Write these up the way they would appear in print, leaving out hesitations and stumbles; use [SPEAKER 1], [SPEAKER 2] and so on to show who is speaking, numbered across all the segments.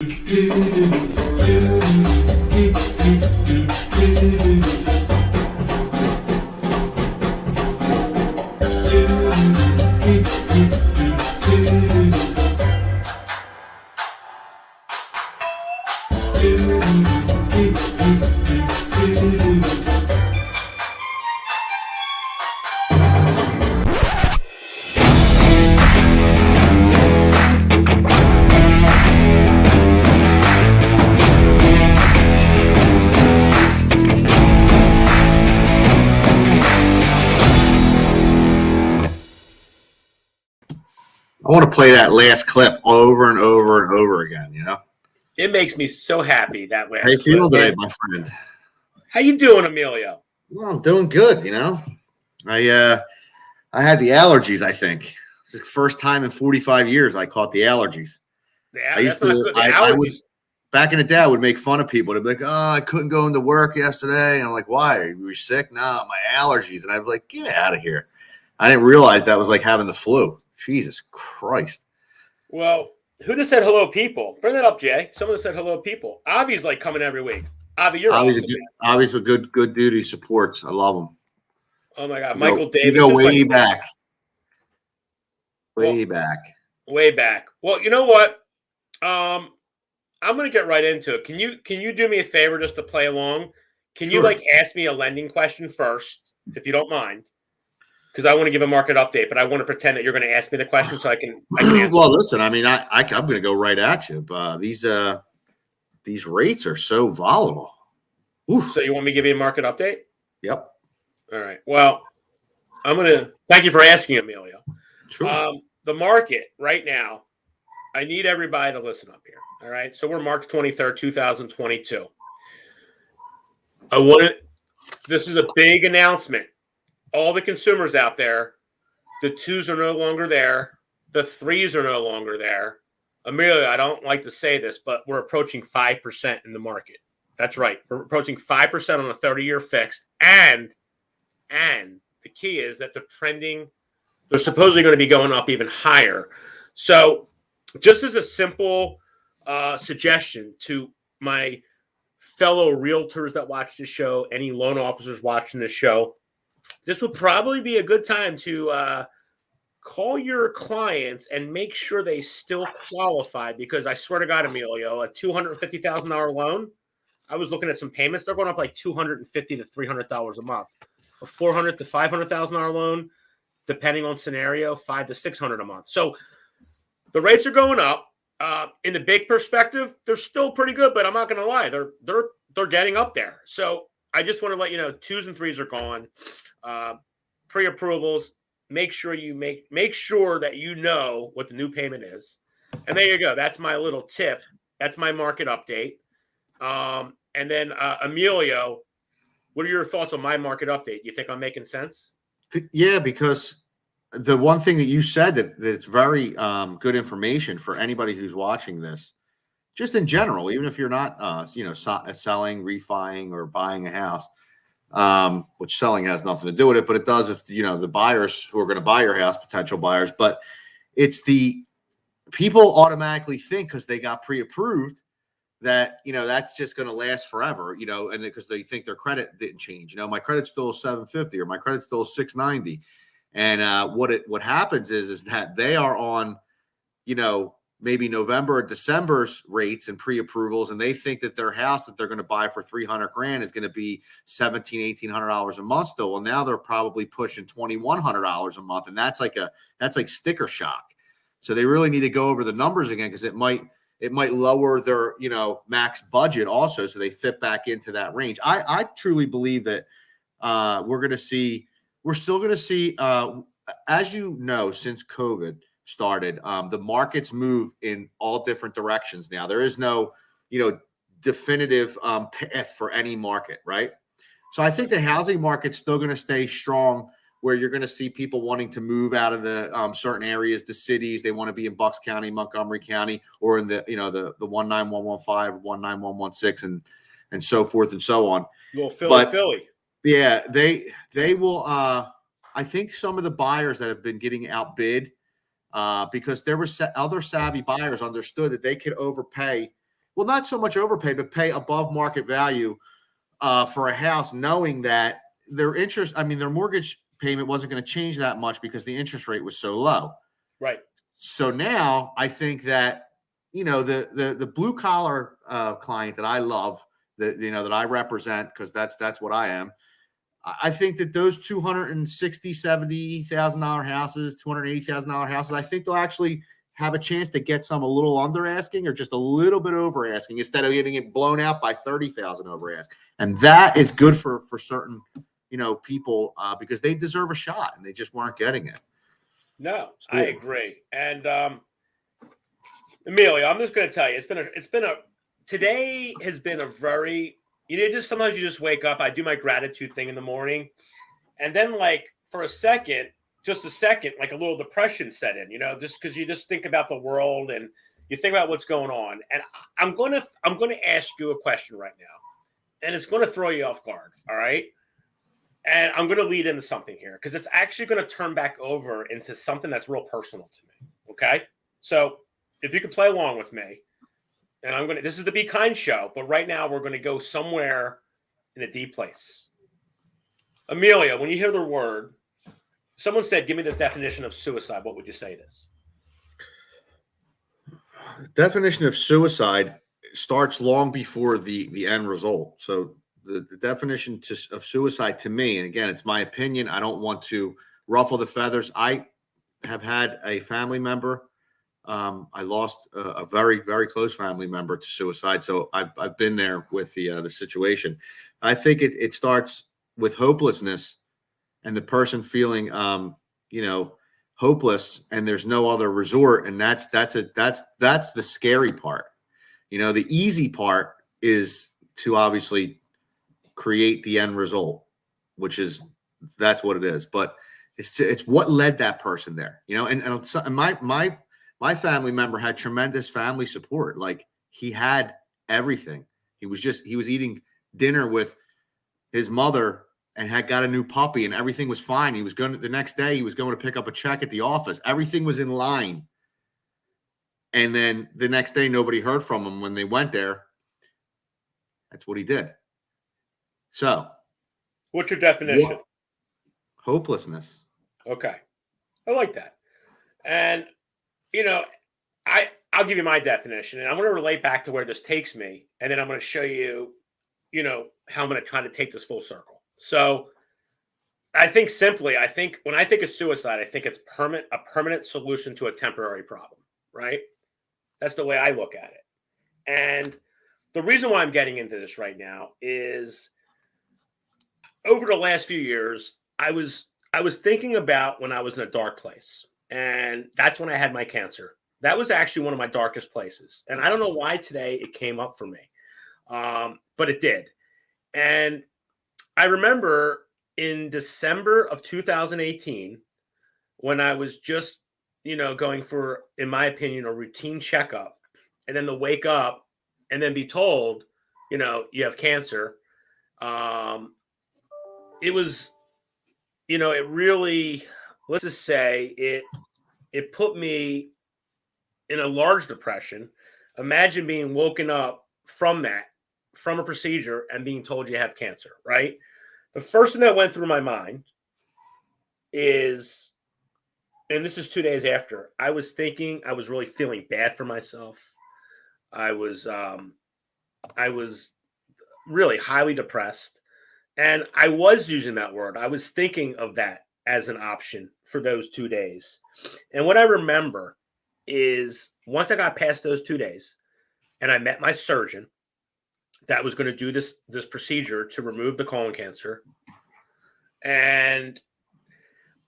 [SPEAKER 1] I want to play that last clip over and over and over again, you know?
[SPEAKER 2] It makes me so happy, that last
[SPEAKER 1] How you feel
[SPEAKER 2] clip.
[SPEAKER 1] today, my friend?
[SPEAKER 2] How you doing, Emilio?
[SPEAKER 1] Well, I'm doing good, you know? I had the allergies, I think. It's the first time in 45 years I caught the allergies.
[SPEAKER 2] Yeah,
[SPEAKER 1] I used
[SPEAKER 2] that's not
[SPEAKER 1] to,
[SPEAKER 2] good. The
[SPEAKER 1] I would,
[SPEAKER 2] allergies.
[SPEAKER 1] back in the day, I would make fun of people. They'd be like, oh, I couldn't go into work yesterday. And I'm like, why? You were sick? No, my allergies. And I was like, get out of here. I didn't realize that was like having the flu. Jesus Christ.
[SPEAKER 2] Well, who just said hello, people? Bring that up, Jay. Someone said hello, people. Avi's like coming every week. Avi, you're awesome.
[SPEAKER 1] Avi's a good dude. He supports. I love him.
[SPEAKER 2] Oh my God, Michael Davis.
[SPEAKER 1] You go way back. Way back.
[SPEAKER 2] Way back. Well, you know what? I'm gonna get right into it. Can you do me a favor just to play along? Can you like ask me a lending question first, if you don't mind? Because I want to give a market update, but I want to pretend that you're going to ask me the question so I can answer.
[SPEAKER 1] Well, listen, I mean, I'm going to go right at you. These rates are so volatile. Oof.
[SPEAKER 2] So you want me to give you a market update?
[SPEAKER 1] Yep.
[SPEAKER 2] All right. Well, I'm going to thank you for asking, Emilio.
[SPEAKER 1] Sure.
[SPEAKER 2] The market right now, I need everybody to listen up here. All right. So we're March 23rd, 2022. This is a big announcement. All the consumers out there, the 2s are no longer there. The 3s are no longer there. Amelia, I don't like to say this, but we're approaching 5% in the market. That's right. We're approaching 5% on a 30-year fixed. And the key is that they're trending. They're supposedly going to be going up even higher. So just as a simple suggestion to my fellow realtors that watch this show, any loan officers watching this show, this would probably be a good time to call your clients and make sure they still qualify, because I swear to God, Emilio, a $250,000 loan, I was looking at some payments. They're going up like $250 to $300 a month. A $400,000 to $500,000 loan, depending on scenario, $500 to $600 a month. So the rates are going up. In the big perspective, they're still pretty good, but I'm not going to lie, they're getting up there. So I just want to let you know, 2s and 3s are gone. Pre-approvals, make sure that you know what the new payment is. And there you go. That's my little tip. That's my market update. And then Emilio, what are your thoughts on my market update? You think I'm making sense?
[SPEAKER 1] Yeah, because the one thing that you said that's very good information for anybody who's watching this, just in general, even if you're not selling, refining, or buying a house, which selling has nothing to do with it, but it does if the buyers who are going to buy your house, potential buyers. But it's the people automatically think, because they got pre-approved, that that's just going to last forever, and because they think their credit didn't change. My credit's still 750, or my credit's still 690. And what happens is that they are on maybe November or December's rates and pre-approvals, and they think that their house that they're going to buy for $300,000 is going to be $1,800 a month still. Well, now they're probably pushing $2,100 a month, and that's like sticker shock. So they really need to go over the numbers again, because it might lower their max budget also, so they fit back into that range. I truly believe that we're still going to see, as since COVID started, the markets move in all different directions now. There is no, definitive path for any market, right? So I think the housing market's still going to stay strong, where you're going to see people wanting to move out of the certain areas, the cities. They want to be in Bucks County, Montgomery County, or in the 19115, 19116, and so forth and so on.
[SPEAKER 2] Little Philly.
[SPEAKER 1] Yeah, they will. I think some of the buyers that have been getting outbid, because there were other savvy buyers understood that they could overpay well, not so much overpay, but pay above market value for a house, knowing that their mortgage payment wasn't going to change that much because the interest rate was so low.
[SPEAKER 2] Right.
[SPEAKER 1] So now I think that, the blue collar client that I love, that I represent, because that's what I am. I think that those $260,000-$270,000 houses, $280,000 houses, I think they'll actually have a chance to get some a little under asking or just a little bit over asking instead of getting it blown out by 30,000 over ask. And that is good for certain, people because they deserve a shot and they just weren't getting it.
[SPEAKER 2] No, I agree. And Emilio, I'm just going to tell you, today has been a very, sometimes you just wake up. I do my gratitude thing in the morning, and then like for just a second, like a little depression set in, just because you just think about the world and you think about what's going on. And I'm going to ask you a question right now, and it's going to throw you off guard. All right. And I'm going to lead into something here because it's actually going to turn back over into something that's real personal to me. Okay. So if you could play along with me, and this is the Be Kind show, but right now we're going to go somewhere in a deep place. Amelia, when you hear the word, someone said, give me the definition of suicide. What would you say it is?
[SPEAKER 1] The definition of suicide starts long before the end result. So the definition of suicide to me, and again, it's my opinion, I don't want to ruffle the feathers. I have had a family member. I lost a very, very close family member to suicide. So I've been there with the situation. I think it starts with hopelessness and the person feeling, hopeless, and there's no other resort. And that's the scary part. The easy part is to obviously create the end result, that's what it is. But it's what led that person there, and my family member had tremendous family support. Like he had everything. He was eating dinner with his mother and had got a new puppy and everything was fine. The next day he was going to pick up a check at the office. Everything was in line. And then the next day, nobody heard from him when they went there. That's what he did. So
[SPEAKER 2] what's your definition?
[SPEAKER 1] Hopelessness.
[SPEAKER 2] Okay. I like that. And I'll give you my definition, and I'm going to relate back to where this takes me, and then I'm going to show you, how I'm going to try to take this full circle. So I think when I think of suicide, I think it's a permanent solution to a temporary problem, right? That's the way I look at it. And the reason why I'm getting into this right now is over the last few years, I was thinking about when I was in a dark place, and that's when I had my cancer. That was actually one of my darkest places. And I don't know why today it came up for me, but it did. And I remember in December of 2018, when I was just, going for, in my opinion, a routine checkup, and then to wake up and then be told, you have cancer. It was, it really, let's just say it put me in a large depression. Imagine being woken up from a procedure and being told you have cancer, right? The first thing that went through my mind is, and this is 2 days after, I was really feeling bad for myself. I was really highly depressed. And I was using that word. I was thinking of that as an option for those 2 days. And what I remember is once I got past those 2 days and I met my surgeon that was going to do this procedure to remove the colon cancer. And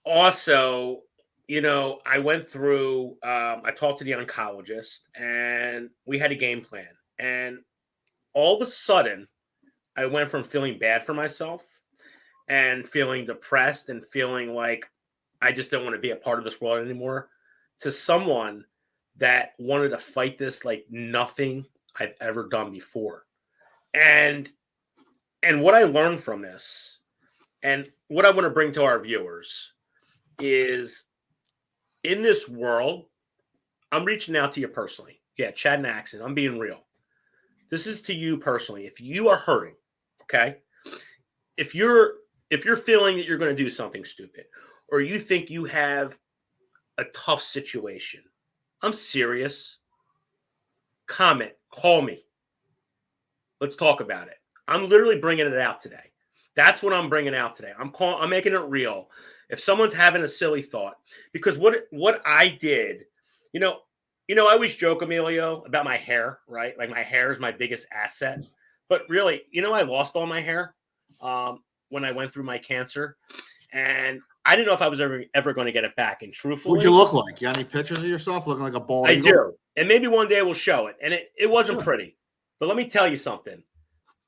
[SPEAKER 2] also, I went through, I talked to the oncologist and we had a game plan. And all of a sudden, I went from feeling bad for myself and feeling depressed and feeling like I just don't want to be a part of this world anymore to someone that wanted to fight this like nothing I've ever done before. And what I learned from this and what I want to bring to our viewers is in this world, I'm reaching out to you personally. Yeah, Chad Naxon, I'm being real. This is to you personally. If you are hurting, okay, if you're feeling that you're going to do something stupid, or you think you have a tough situation, I'm serious. Comment, call me. Let's talk about it. I'm literally bringing it out today. That's what I'm bringing out today. I'm making it real. If someone's having a silly thought, because what I did, I always joke, Emilio, about my hair, right? Like my hair is my biggest asset. But really, I lost all my hair when I went through my cancer, and I didn't know if I was ever going to get it back. And truthfully,
[SPEAKER 1] what'd you look like? You got any pictures of yourself looking like a bald
[SPEAKER 2] I
[SPEAKER 1] eagle?
[SPEAKER 2] do, and maybe one day we'll show it. And it wasn't pretty, but let me tell you something.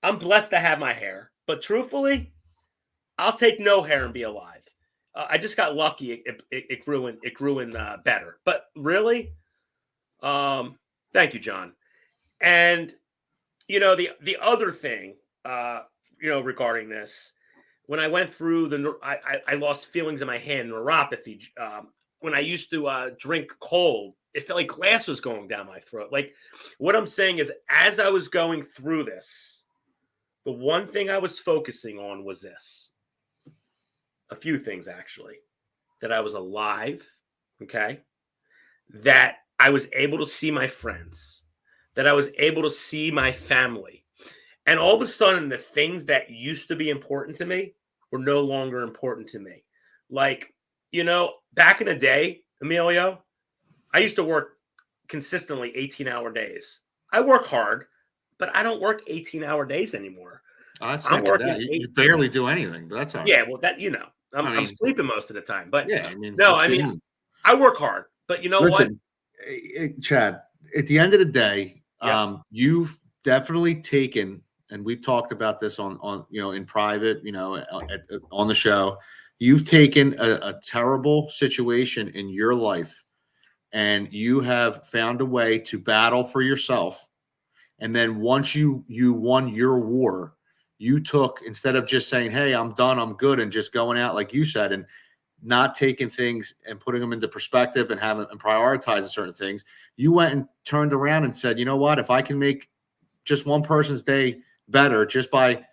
[SPEAKER 2] I'm blessed to have my hair, but truthfully, I'll take no hair and be alive. I just got lucky; it grew in better. But really, thank you, John. And the other thing, regarding this, when I went through I lost feelings in my hand, neuropathy. When I used to drink cold, it felt like glass was going down my throat. Like, what I'm saying is, as I was going through this, the one thing I was focusing on was this. A few things, actually. That I was alive, okay? That I was able to see my friends. That I was able to see my family. And all of a sudden, the things that used to be important to me were no longer important to me. Like, back in the day, Emilio, I used to work consistently 18-hour days. I work hard, but I don't work 18-hour days anymore.
[SPEAKER 1] I'm working that. You barely do anything, but that's all right.
[SPEAKER 2] Yeah, well, I'm sleeping most of the time. But
[SPEAKER 1] yeah,
[SPEAKER 2] I work hard. But
[SPEAKER 1] listen, what? Chad, at the end of the day, you've definitely taken, and we've talked about this on in private, on the show. You've taken a terrible situation in your life, and you have found a way to battle for yourself. And then once you won your war, you took, instead of just saying, "Hey, I'm done, I'm good," and just going out like you said, and not taking things and putting them into perspective and prioritizing certain things, you went and turned around and said, "You know what? If I can make just one person's day better just by,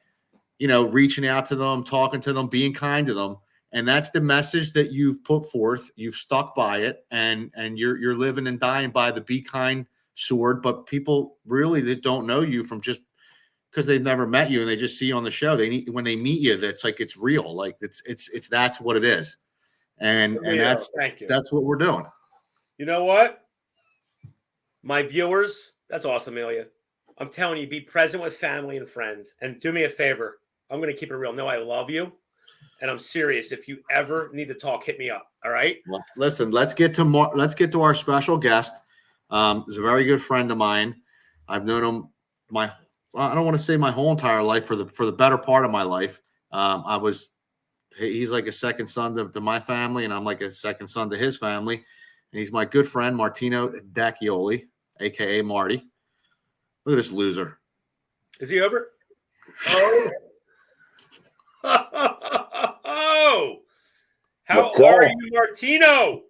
[SPEAKER 1] reaching out to them, talking to them, being kind to them," and that's the message that you've put forth. You've stuck by it, and you're living and dying by the be kind sword. But people really that don't know you from just because they've never met you and they just see you on the show, when they meet you, that's like it's real. Like it's that's what it is. And that's what we're doing.
[SPEAKER 2] You know what? My viewers, that's awesome, Amelia. I'm telling you, be present with family and friends. And do me a favor. I'm going to keep it real. No, I love you. And I'm serious. If you ever need to talk, hit me up. All right?
[SPEAKER 1] Well, listen, let's get to our special guest. He's a very good friend of mine. I've known him I don't want to say my whole entire life, for the better part of my life. He's like a second son to my family, and I'm like a second son to his family. And he's my good friend, Martino Dacchioli, aka Marty. Look at this loser.
[SPEAKER 2] Is he over? Oh. Oh. How are you, Martino?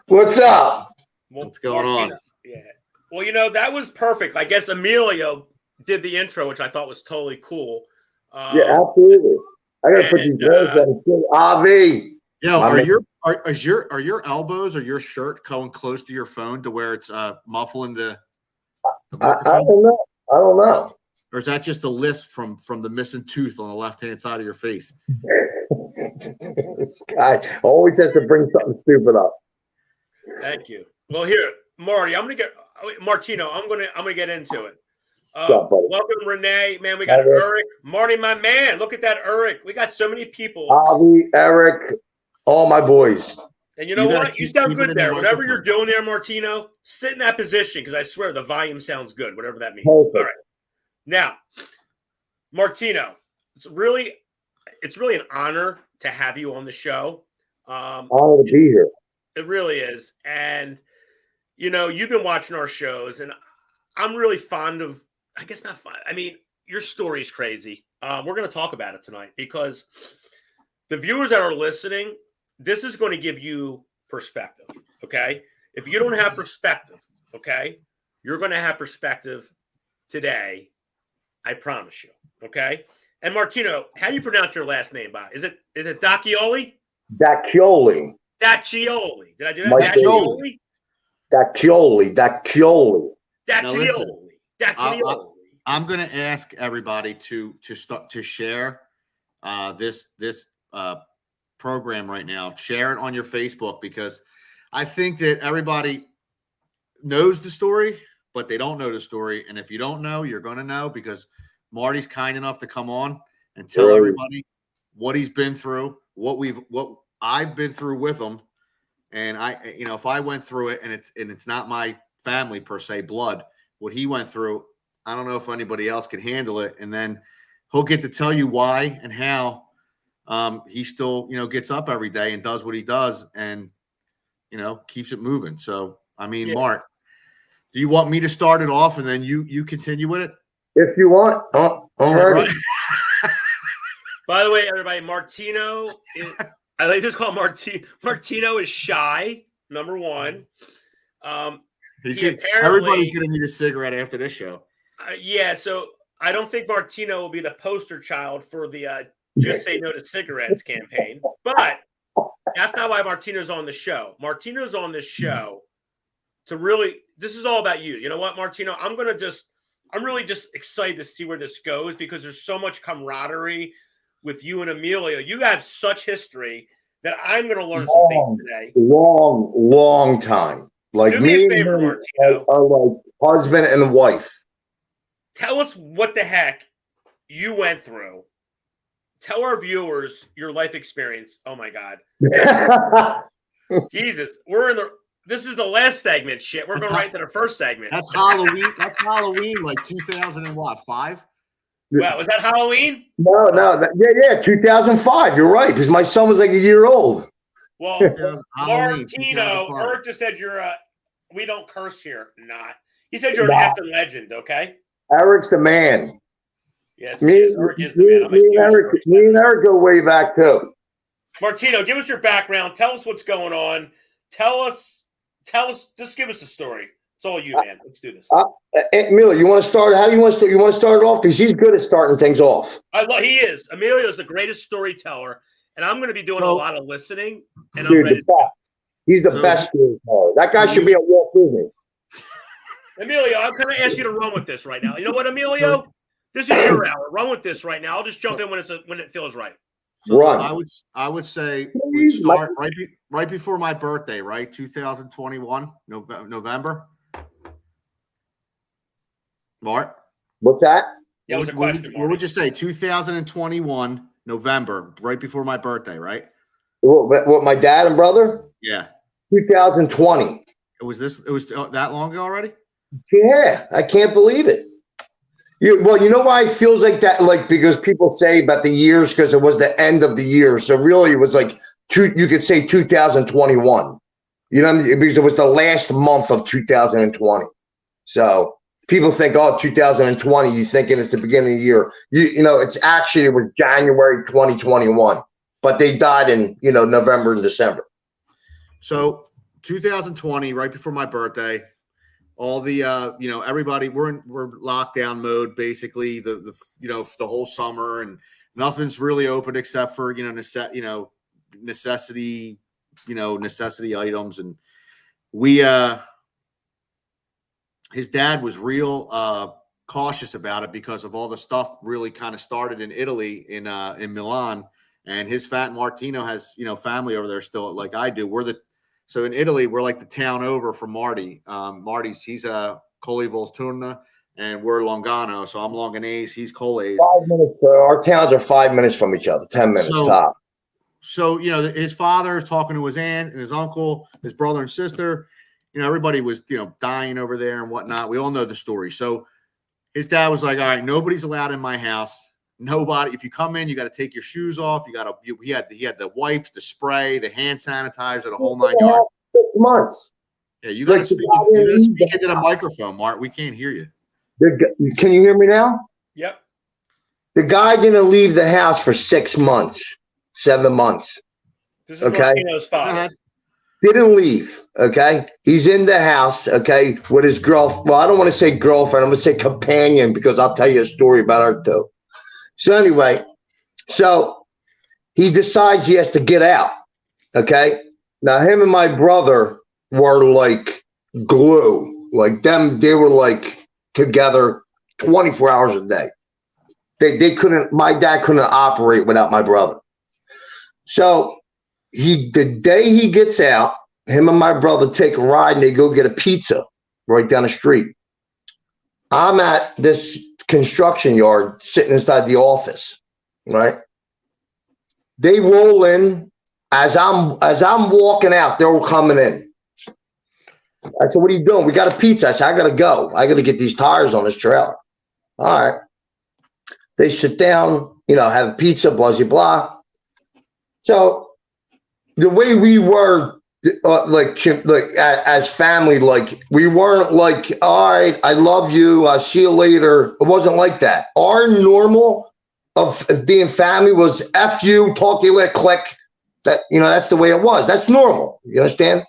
[SPEAKER 3] What's up?
[SPEAKER 1] What's going on?
[SPEAKER 2] Yeah. Well, that was perfect. I guess Emilio did the intro, which I thought was totally cool.
[SPEAKER 3] Yeah, absolutely. I gotta put these words on. RV.
[SPEAKER 1] Are your elbows or your shirt going close to your phone to where it's muffling the
[SPEAKER 3] I don't know.
[SPEAKER 1] Or is that just a lisp from the missing tooth on the left-hand side of your face?
[SPEAKER 3] This guy always has to bring something stupid up.
[SPEAKER 2] Thank you. Well, here, Marty, Martino, I'm gonna get into it. Welcome, Renee. Man, we got Eric. Marty, my man. Look at that, Eric. We got so many people.
[SPEAKER 3] Avi, Eric, all my boys.
[SPEAKER 2] And you know what? You sound good there. Whatever you're doing there, Martino, sit in that position because I swear the volume sounds good, whatever that means.
[SPEAKER 3] Perfect.
[SPEAKER 2] All right. Now, Martino, it's really an honor to have you on the show.
[SPEAKER 3] Honor to be here.
[SPEAKER 2] It really is. And, you've been watching our shows, and I'm really fond of, I guess not fun. I mean, your story is crazy. We're going to talk about it tonight because the viewers that are listening, this is going to give you perspective, okay? If you don't have perspective, okay, You're going to have perspective today. I promise you. Okay. And Martino, how do you pronounce your last name? Is it Dacchioli?
[SPEAKER 3] Dacchioli.
[SPEAKER 2] Dacchioli. Did I do that?
[SPEAKER 3] Dacchioli. Dacchioli. Dacchioli.
[SPEAKER 2] Dacchioli.
[SPEAKER 1] I'm going to ask everybody to share this program right now. Share it on your Facebook, because I think that everybody knows the story, but they don't know the story. And if you don't know, you're going to know, because Marty's kind enough to come on and tell everybody what he's been through, what I've been through with him. And if I went through it, and it's not my family per se, blood, what he went through, I don't know if anybody else can handle it. And then he'll get to tell you why and how he still, gets up every day and does what he does, and, keeps it moving. So, I mean, yeah. Mark, do you want me to start it off and then you continue with it?
[SPEAKER 3] If you want. I'm ready.
[SPEAKER 2] By the way, everybody, Martino I like to call Martino is shy, number one.
[SPEAKER 1] Everybody's going to need a cigarette after this show.
[SPEAKER 2] Yeah, so I don't think Martino will be the poster child for the Just Say No to Cigarettes campaign. But that's not why Martino's on the show. Martino's on this show to really – this is all about you. You know what, Martino? I'm really just excited to see where this goes, because there's so much camaraderie with you and Emilio. You have such history that I'm going to learn some things today.
[SPEAKER 3] Long time. Like,
[SPEAKER 2] do me a favor, Martino.
[SPEAKER 3] Are like husband and wife.
[SPEAKER 2] Tell us what the heck you went through. Tell our viewers your life experience. Oh my God. Jesus. This is the last segment. Shit. We're going right to the first segment.
[SPEAKER 1] That's Halloween. That's Halloween, like 2005.
[SPEAKER 2] Well, was that Halloween?
[SPEAKER 3] No. 2005. You're right, because my son was like a year old.
[SPEAKER 2] Well, Martino, Eric just said we don't curse here. Not. He said you're an effing legend, okay?
[SPEAKER 3] Eric's the man.
[SPEAKER 2] Yes, Eric is the man.
[SPEAKER 3] Me and Eric go way back, too.
[SPEAKER 2] Martino, give us your background. Tell us what's going on. Tell us, just give us a story. It's all you, man. Let's do this.
[SPEAKER 3] Emilio, you want to start? How do you want to start? You want to start it off? Because he's good at starting things off.
[SPEAKER 2] He is. Emilio is the greatest storyteller, and I'm going to be doing a lot of listening. And
[SPEAKER 3] dude, he's the best storyteller. That guy should be at Walt Disney.
[SPEAKER 2] Emilio, I'm going to ask you to run with this right now. You know what, Emilio? This is your hour. Run with this right now. I'll just jump in when it feels right.
[SPEAKER 1] So run. I would say we start right before my birthday, right? 2021, November. Mark?
[SPEAKER 3] What's that?
[SPEAKER 2] Yeah, what was the question,
[SPEAKER 1] what would you say? 2021, November, right before my birthday, right?
[SPEAKER 3] What, my dad and brother?
[SPEAKER 1] Yeah.
[SPEAKER 3] 2020.
[SPEAKER 1] It was that long ago already?
[SPEAKER 3] Yeah, I can't believe it. You know why it feels like that? Like, because people say about the years, because it was the end of the year. So really it was like you could say 2021. You know what I mean? Because it was the last month of 2020. So people think, 2020, you thinking it's the beginning of the year. You know, it was January 2021. But they died in, November and December. So
[SPEAKER 1] 2020, right before my birthday, all the everybody we're lockdown mode basically the whole summer, and nothing's really open except for necessity items. And we his dad was real cautious about it because of all the stuff really kind of started in Italy in Milan, and his fat Martino has family over there still, like I do. So in Italy, we're like the town over from Marty. He's Colli Volturna, and we're Longano. So I'm Longanese, he's Colles.
[SPEAKER 3] 5 minutes. Our towns are 5 minutes from each other, 10 minutes top.
[SPEAKER 1] So, his father is talking to his aunt and his uncle, his brother and sister. Everybody was, dying over there and whatnot. We all know the story. So his dad was like, all right, nobody's allowed in my house. Nobody. If you come in, you got to take your shoes off. He had the wipes, the spray, the hand sanitizer, the whole 9 yards.
[SPEAKER 3] 6 months.
[SPEAKER 1] Yeah, you got to speak into the microphone, Mark. We can't hear you.
[SPEAKER 3] Can you hear me now?
[SPEAKER 2] Yep.
[SPEAKER 3] The guy didn't leave the house for 6 months, 7 months.
[SPEAKER 2] This is Martino's father.
[SPEAKER 3] Didn't leave, okay? He's in the house, okay, with his girlfriend. Well, I don't want to say girlfriend. I'm going to say companion because I'll tell you a story about her too. So anyway, so he decides he has to get out, okay? Now, him and my brother were like glue. Like them, they were like together 24 hours a day. They couldn't, my dad couldn't operate without my brother. So the day he gets out, him and my brother take a ride and they go get a pizza right down the street. I'm at this construction yard sitting inside the office, right? They roll in as I'm walking out, they're all coming in. I said, what are you doing? We got a pizza. I said, I gotta go. I gotta get these tires on this trailer. All right. They sit down, you know, have pizza, blah, blah, blah. So the way we were, like as family, like we weren't like, all right, I love you, I'll see you later. It wasn't like that. Our normal of being family was F you, talk to you, let click. That, you know, that's the way it was. That's normal. You understand?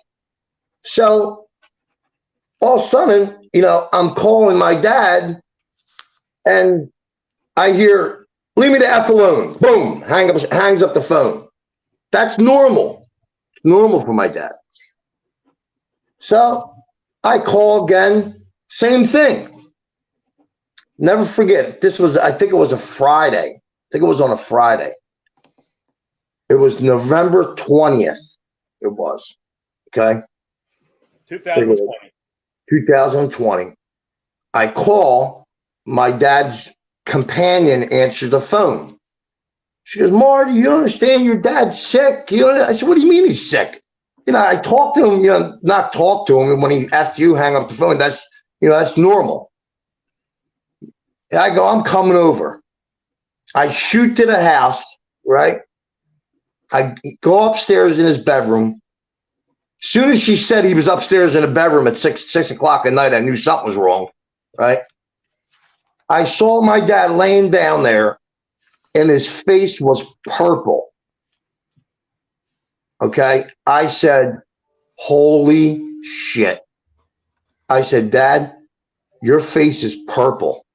[SPEAKER 3] So all of a sudden, you know, I'm calling my dad and I hear, leave me the F alone. Boom, hangs up the phone. That's normal. Normal for my dad. So I call again, same thing. Never forget, this was, I think it was a Friday. I think it was on a Friday. It was November 20th. It was, okay?
[SPEAKER 2] 2020.
[SPEAKER 3] 2020. I call, my dad's companion answers the phone. She goes, Marty, you don't understand, your dad's sick. You know, I said, what do you mean he's sick? You know, I talked to him, you know, not talk to him. And when he, after you hang up the phone, that's, you know, that's normal. And I go, I'm coming over. I shoot to the house, right? I go upstairs in his bedroom. As soon as she said he was upstairs in a bedroom at 6 o'clock at night, I knew something was wrong, right? I saw my dad laying down there and his face was purple. Okay. I said, holy shit. I said, Dad, your face is purple.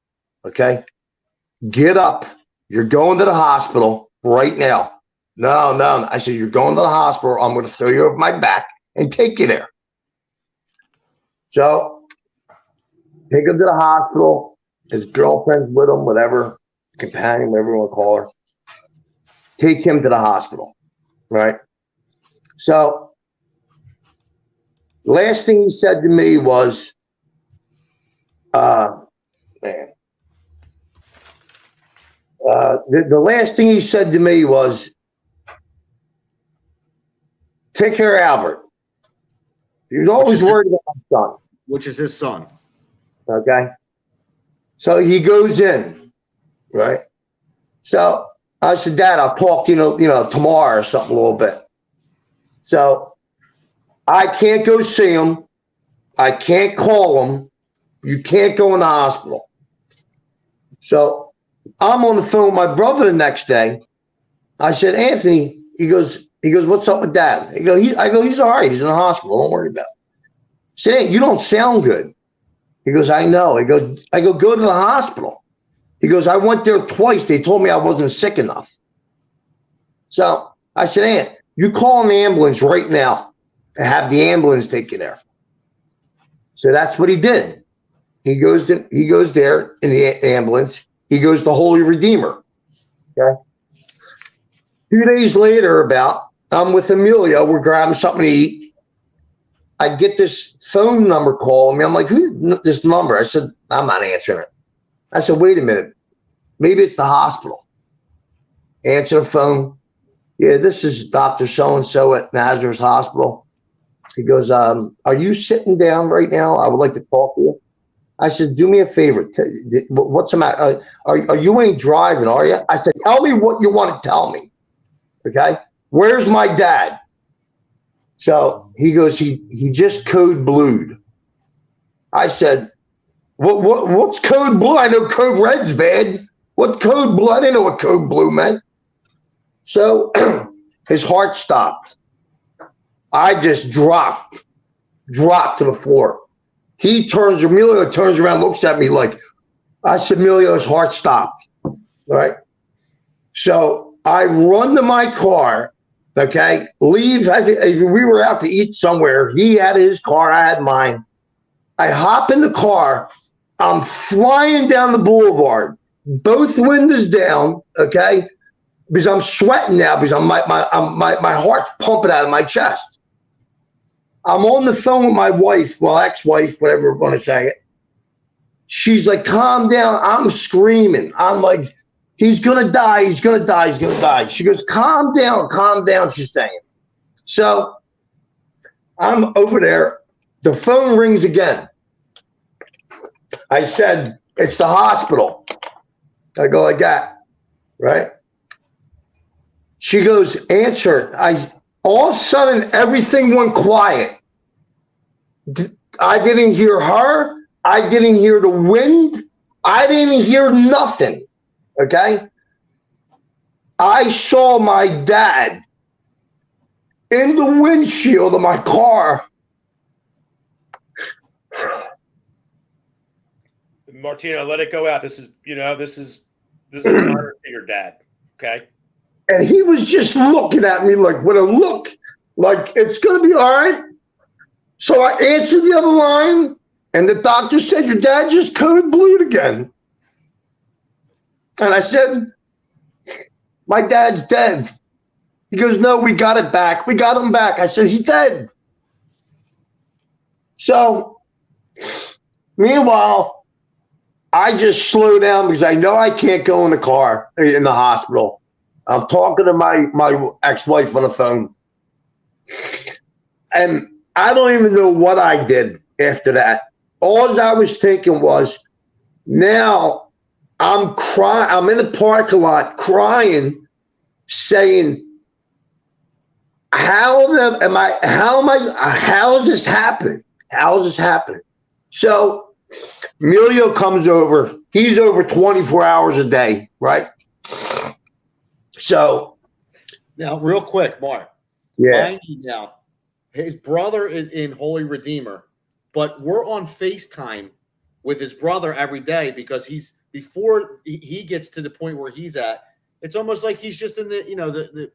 [SPEAKER 3] Okay. Get up. You're going to the hospital right now. No. I said, you're going to the hospital. I'm going to throw you over my back and take you there. So take him to the hospital. His girlfriend's with him, whatever, companion, whatever you want to call her. Take him to the hospital, right? So last thing he said to me was, the last thing he said to me was, take care of Albert. He was always worried about my son.
[SPEAKER 1] Which is his son.
[SPEAKER 3] Okay. So he goes in, right? So I said, Dad, I'll talk to you know, tomorrow or something a little bit. So I can't go see him. I can't call him. You can't go in the hospital. So I'm on the phone with my brother the next day. I said, Anthony, he goes, what's up with Dad? I go, he's all right. He's in the hospital. Don't worry about it. I said, hey, you don't sound good. He goes, I know. I go, go to the hospital. He goes, I went there twice. They told me I wasn't sick enough. So I said, Aunt, you call an ambulance right now and have the ambulance take you there. So that's what he did. He goes there in the ambulance. He goes to Holy Redeemer. Okay. 2 days later, I'm with Amelia. We're grabbing something to eat. I get this phone number calling me. I'm like, who's this number? I said, I'm not answering it. I said, wait a minute. Maybe it's the hospital. Answer the phone. Yeah, this is Dr. So-and-so at Nazareth Hospital. He goes, are you sitting down right now? I would like to talk to you. I said, do me a favor. What's the matter? Are you ain't driving, are you? I said, tell me what you want to tell me. Okay. Where's my dad? So he goes, he just code blued. I said, what's code blue? I know code red's bad. What code blue? I didn't know what code blue meant. So his heart stopped. I just dropped to the floor. Emilio turns around, looks at me like, I said, Emilio's heart stopped. Right? So I run to my car, okay, leave. We were out to eat somewhere. He had his car, I had mine. I hop in the car. I'm flying down the boulevard, both windows down, okay, because I'm sweating now because my heart's pumping out of my chest. I'm on the phone with my wife, well, ex-wife, whatever we're going to say it. She's like, calm down. I'm screaming. I'm like, he's going to die. He's going to die. He's going to die. She goes, calm down, she's saying. So I'm over there. The phone rings again. I said, it's the hospital. I go like that, right? She goes, answer. All of a sudden, everything went quiet. I didn't hear her. I didn't hear the wind. I didn't hear nothing, okay? I saw my dad in the windshield of my car.
[SPEAKER 2] Martino, let it go out. This is an honor to your dad, okay?
[SPEAKER 3] And he was just looking at me like with a look like it's going to be all right. So I answered the other line, and the doctor said, your dad just code blued again. And I said, my dad's dead. He goes, no, we got it back. We got him back. I said, he's dead. So meanwhile, I just slow down because I know I can't go in the car in the hospital. I'm talking to my ex-wife on the phone. And I don't even know what I did after that. All I was thinking was, now I'm crying. I'm in the parking lot crying, saying, how is this happening? How is this happening? So Emilio comes over. He's over 24 hours a day, right? So
[SPEAKER 1] now, real quick, Mark.
[SPEAKER 3] yeah.
[SPEAKER 1] Mind you now, his brother is in Holy Redeemer, but we're on FaceTime with his brother every day because before he gets to the point where he's at, it's almost like he's just in the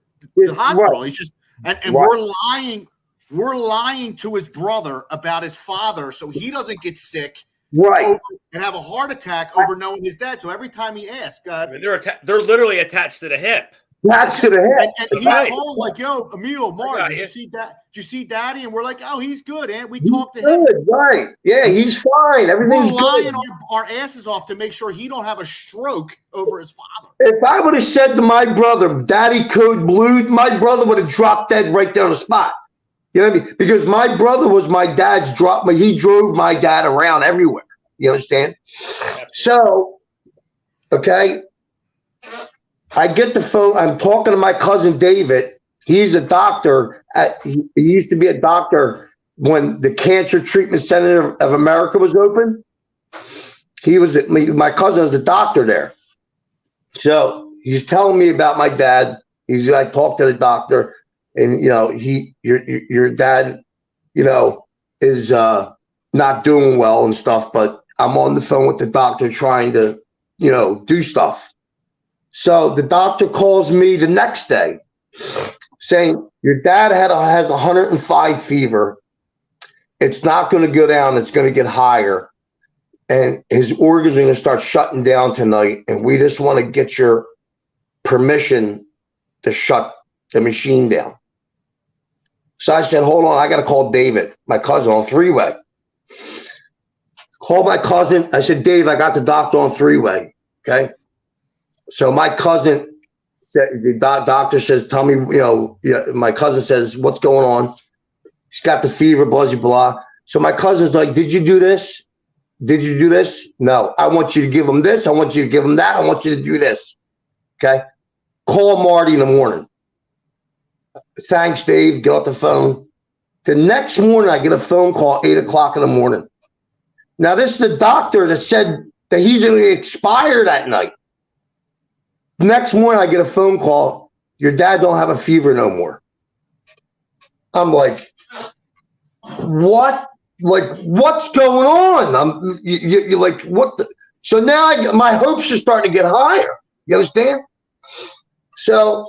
[SPEAKER 1] hospital.
[SPEAKER 3] Right.
[SPEAKER 1] He's just and
[SPEAKER 3] Right.
[SPEAKER 1] we're lying to his brother about his father so he doesn't get sick.
[SPEAKER 3] Right.
[SPEAKER 1] And have a heart attack over knowing his dad. So every time he asks,
[SPEAKER 2] I mean, they're literally attached to the hip.
[SPEAKER 3] That's to the head.
[SPEAKER 1] and he's
[SPEAKER 2] Right.
[SPEAKER 1] calling like, yo, Emil, Mark,
[SPEAKER 2] Yeah,
[SPEAKER 1] did you see that? Did you see Daddy? And we're like, oh, he's good, and we
[SPEAKER 3] He's
[SPEAKER 1] talked to him.
[SPEAKER 3] good, right. Yeah, he's fine. Everything's
[SPEAKER 1] We're lying
[SPEAKER 3] good.
[SPEAKER 1] our asses off to make sure he don't have a stroke over his father.
[SPEAKER 3] If I would have said to my brother, Daddy code blue, my brother would have dropped dead right there on the spot. You know what I mean? Because my brother was my dad's he drove my dad around everywhere. You understand? So, okay, I get the phone. I'm talking to my cousin David. He's a doctor. He used to be a doctor when the Cancer Treatment Center of America was open. He was my cousin was the doctor there. So he's telling me about my dad. He's like, talk to the doctor, and your dad, is not doing well and stuff. But I'm on the phone with the doctor trying to, do stuff. So the doctor calls me the next day saying, your dad has 105 fever. It's not going to go down. It's going to get higher. And his organs are going to start shutting down tonight. And we just want to get your permission to shut the machine down. So I said, hold on. I got to call David, my cousin, on three-way. Call my cousin. I said, Dave, I got the doctor on three-way. Okay. So my cousin said, the doctor says, tell me, my cousin says, what's going on? He's got the fever, blah, blah, blah. So my cousin's like, did you do this? Did you do this? No. I want you to give him this. I want you to give him that. I want you to do this. Okay. Call Marty in the morning. Thanks, Dave. Get off the phone. The next morning, I get a phone call, 8 o'clock in the morning. Now, this is the doctor that said that he's going to expire that night. Next morning, I get a phone call. Your dad don't have a fever no more. I'm like, what? Like, what's going on? You're like, what? So now my hopes are starting to get higher. You understand? So,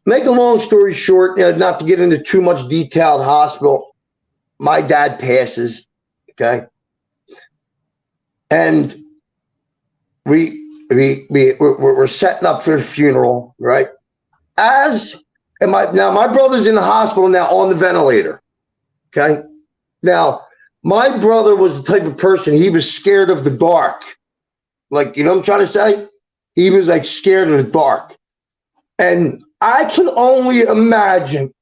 [SPEAKER 3] make a long story short, not to get into too much detailed hospital, my dad passes, okay? And we're setting up for the funeral, right? My brother's in the hospital now on the ventilator, okay? Now, my brother was the type of person, he was scared of the dark. Like, you know what I'm trying to say? He was like scared of the dark. And I can only imagine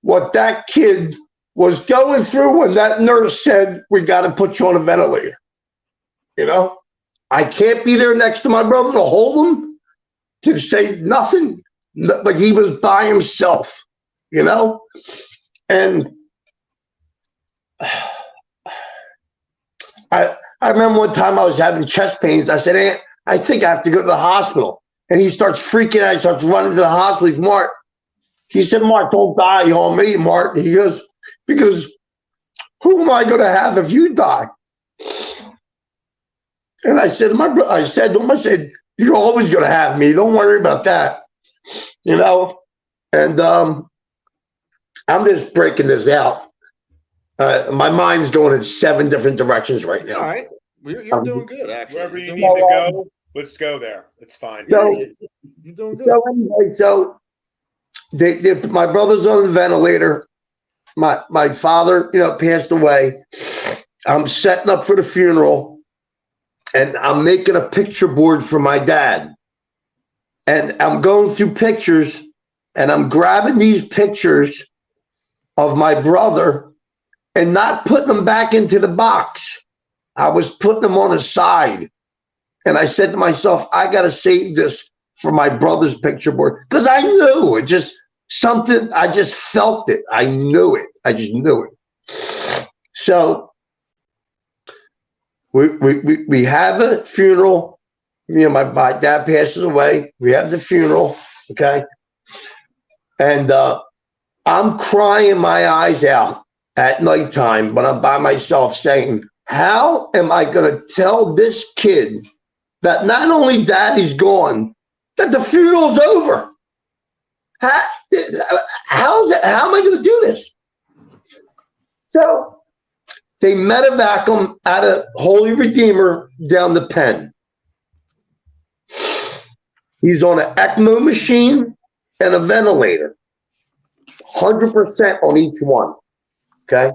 [SPEAKER 3] what that kid was going through when that nurse said, we got to put you on a ventilator. You know, I can't be there next to my brother to hold him, to say nothing. Like he was by himself, you know? And I remember one time I was having chest pains. I said, Aunt, I think I have to go to the hospital. And he starts freaking out. He starts running to the hospital. He's, Mark. He said, Mark, don't die on me, Mark. He goes, because who am I going to have if you die? And I said, I said, you're always going to have me. Don't worry about that. You know? And I'm just breaking this out. My mind's going in 7 different directions right now.
[SPEAKER 1] All right. You're doing good, actually.
[SPEAKER 2] Wherever you need to go, let's go there. It's fine.
[SPEAKER 3] So,
[SPEAKER 1] you're doing good.
[SPEAKER 3] So anyway, my brother's on the ventilator. My father, passed away. I'm setting up for the funeral, and I'm making a picture board for my dad. And I'm going through pictures, and I'm grabbing these pictures of my brother and not putting them back into the box. I was putting them on the side. And I said to myself, I got to save this for my brother's picture board. Because I knew it just something, I just felt it. I knew it. I just knew it. So we have a funeral. My dad passes away. We have the funeral. Okay. And I'm crying my eyes out at nighttime when I'm by myself saying, how am I going to tell this kid that not only daddy's gone, that the funeral's over? How am I going to do this? So they medevac him out of Holy Redeemer down the Penn. He's on an ECMO machine and a ventilator, 100% on each one. Okay.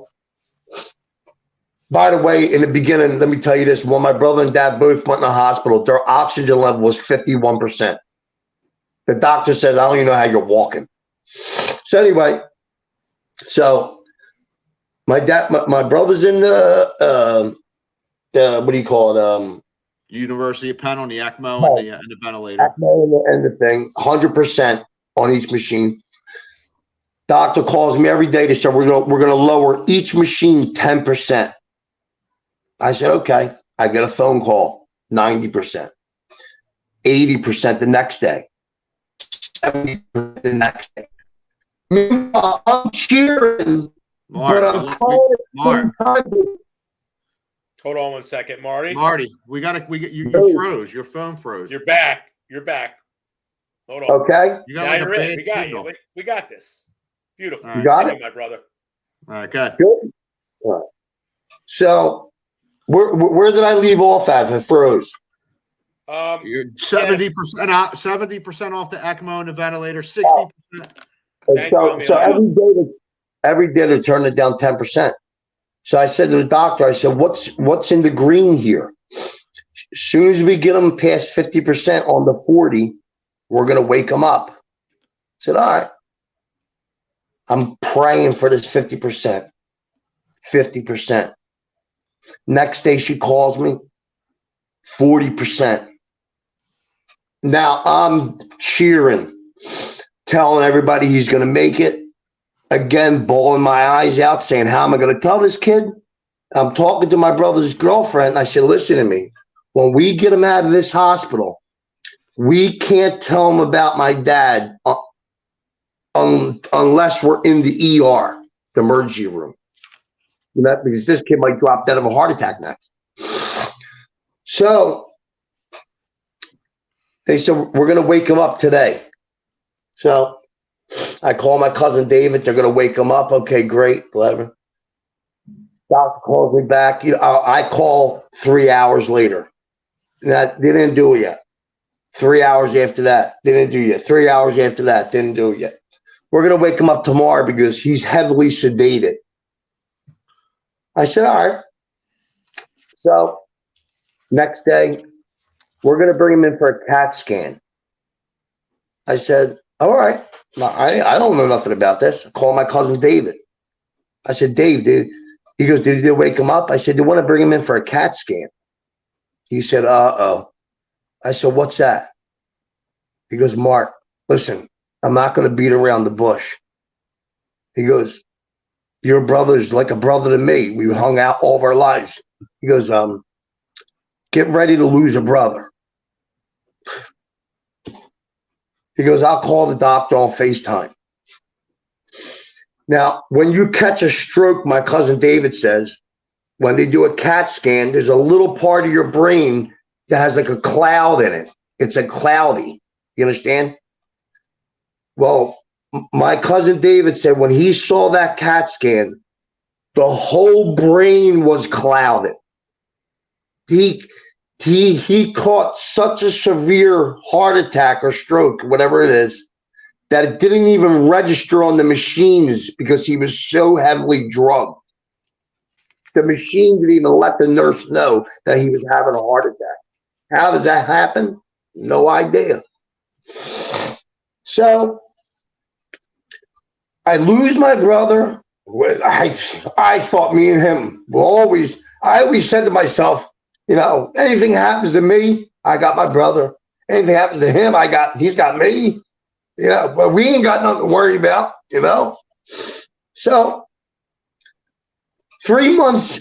[SPEAKER 3] By the way, in the beginning, let me tell you this. When my brother and dad both went in the hospital, their oxygen level was 51%. The doctor says, I don't even know how you're walking. So anyway, my brother's in the what do you call it?
[SPEAKER 1] University of Penn on the ECMO and the ventilator.
[SPEAKER 3] ECMO and the thing, 100% on each machine. Doctor calls me every day to say we're gonna lower each machine 10%. I said, okay. I get a phone call, 90%, 80% the next day, 70% the next day. I'm cheering, but I'm
[SPEAKER 1] Mark.
[SPEAKER 2] Hold on 1 second, Marty.
[SPEAKER 1] Marty, you froze. Your phone froze.
[SPEAKER 2] You're back. Hold on.
[SPEAKER 3] Okay.
[SPEAKER 1] You got like a bad
[SPEAKER 2] we got
[SPEAKER 1] signal.
[SPEAKER 2] you. We got this. Beautiful.
[SPEAKER 3] You got it,
[SPEAKER 2] my brother.
[SPEAKER 1] All right, good.
[SPEAKER 3] All right. So where did I leave off at? It froze.
[SPEAKER 1] You're 70% out, 70% off the ECMO and the ventilator, 60%.
[SPEAKER 3] So every day they turn it down 10%. So I said to the doctor, I said, what's in the green here? As soon as we get them past 50% on the 40, we're going to wake them up. I said, all right. I'm praying for this 50%. 50%. Next day she calls me, 40%. Now I'm cheering, telling everybody he's going to make it. Again, bawling my eyes out, saying, how am I going to tell this kid? I'm talking to my brother's girlfriend. I said, listen to me. When we get him out of this hospital, we can't tell him about my dad unless we're in the ER, the emergency room. You know, because this kid might drop dead of a heart attack next. So they said, we're going to wake him up today. So I call my cousin David. They're going to wake him up. Okay, great. Whatever. Doctor calls me back. You know, I call 3 hours later. That they didn't do it yet. 3 hours after that, they didn't do it yet. 3 hours after that, didn't do it yet. We're going to wake him up tomorrow because he's heavily sedated. I said, all right. So next day, we're going to bring him in for a CAT scan. I said, all right. I don't know nothing about this. I called my cousin David. I said, Dave, dude. He goes, did they wake him up? I said, do you want to bring him in for a CAT scan? He said, uh-oh. I said, what's that? He goes, Mark, listen, I'm not going to beat around the bush. He goes, your brother's like a brother to me. We hung out all of our lives. He goes, get ready to lose a brother. He goes, I'll call the doctor on FaceTime. Now, when you catch a stroke, my cousin David says, when they do a CAT scan, there's a little part of your brain that has like a cloud in it. It's a cloudy. You understand? Well, my cousin David said when he saw that CAT scan, the whole brain was clouded. He caught such a severe heart attack or stroke, whatever it is, that it didn't even register on the machines because he was so heavily drugged. The machine didn't even let the nurse know that he was having a heart attack. How does that happen? No idea. So I lose my brother. I thought me and him will I always said to myself, you know, anything happens to me, I got my brother. Anything happens to him, he's got me. You know, but we ain't got nothing to worry about, you know. So 3 months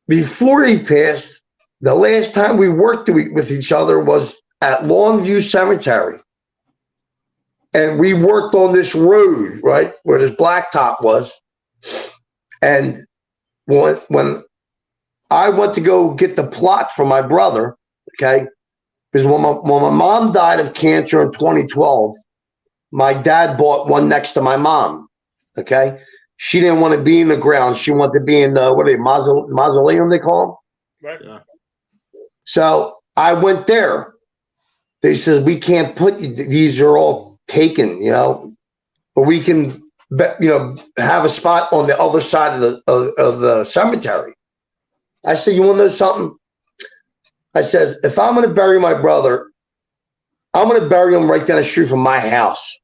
[SPEAKER 3] before he passed, the last time we worked with each other was at Longview Cemetery. And we worked on this road, right, where this blacktop was. And when I went to go get the plot for my brother, okay, because when my mom died of cancer in 2012, my dad bought one next to my mom, okay? She didn't want to be in the ground. She wanted to be in the, mausoleum they call them?
[SPEAKER 2] Right.
[SPEAKER 1] Yeah.
[SPEAKER 3] So I went there. They said, we can't put you, these are all taken, you know, but we can, you know, have a spot on the other side of the cemetery. I said, you want to know something? I said, if I'm going to bury my brother, I'm going to bury him right down the street from my house.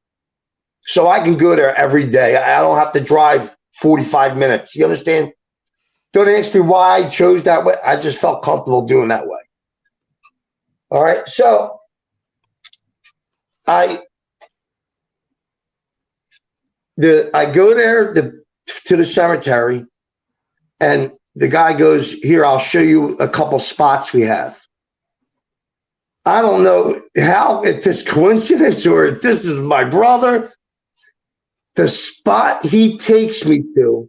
[SPEAKER 3] So I can go there every day. I don't have to drive 45 minutes. You understand? Don't ask me why I chose that way. I just felt comfortable doing that way. All right. So I go there to the cemetery, and the guy goes, here, I'll show you a couple spots we have. I don't know how it's just coincidence or if this is my brother. The spot he takes me to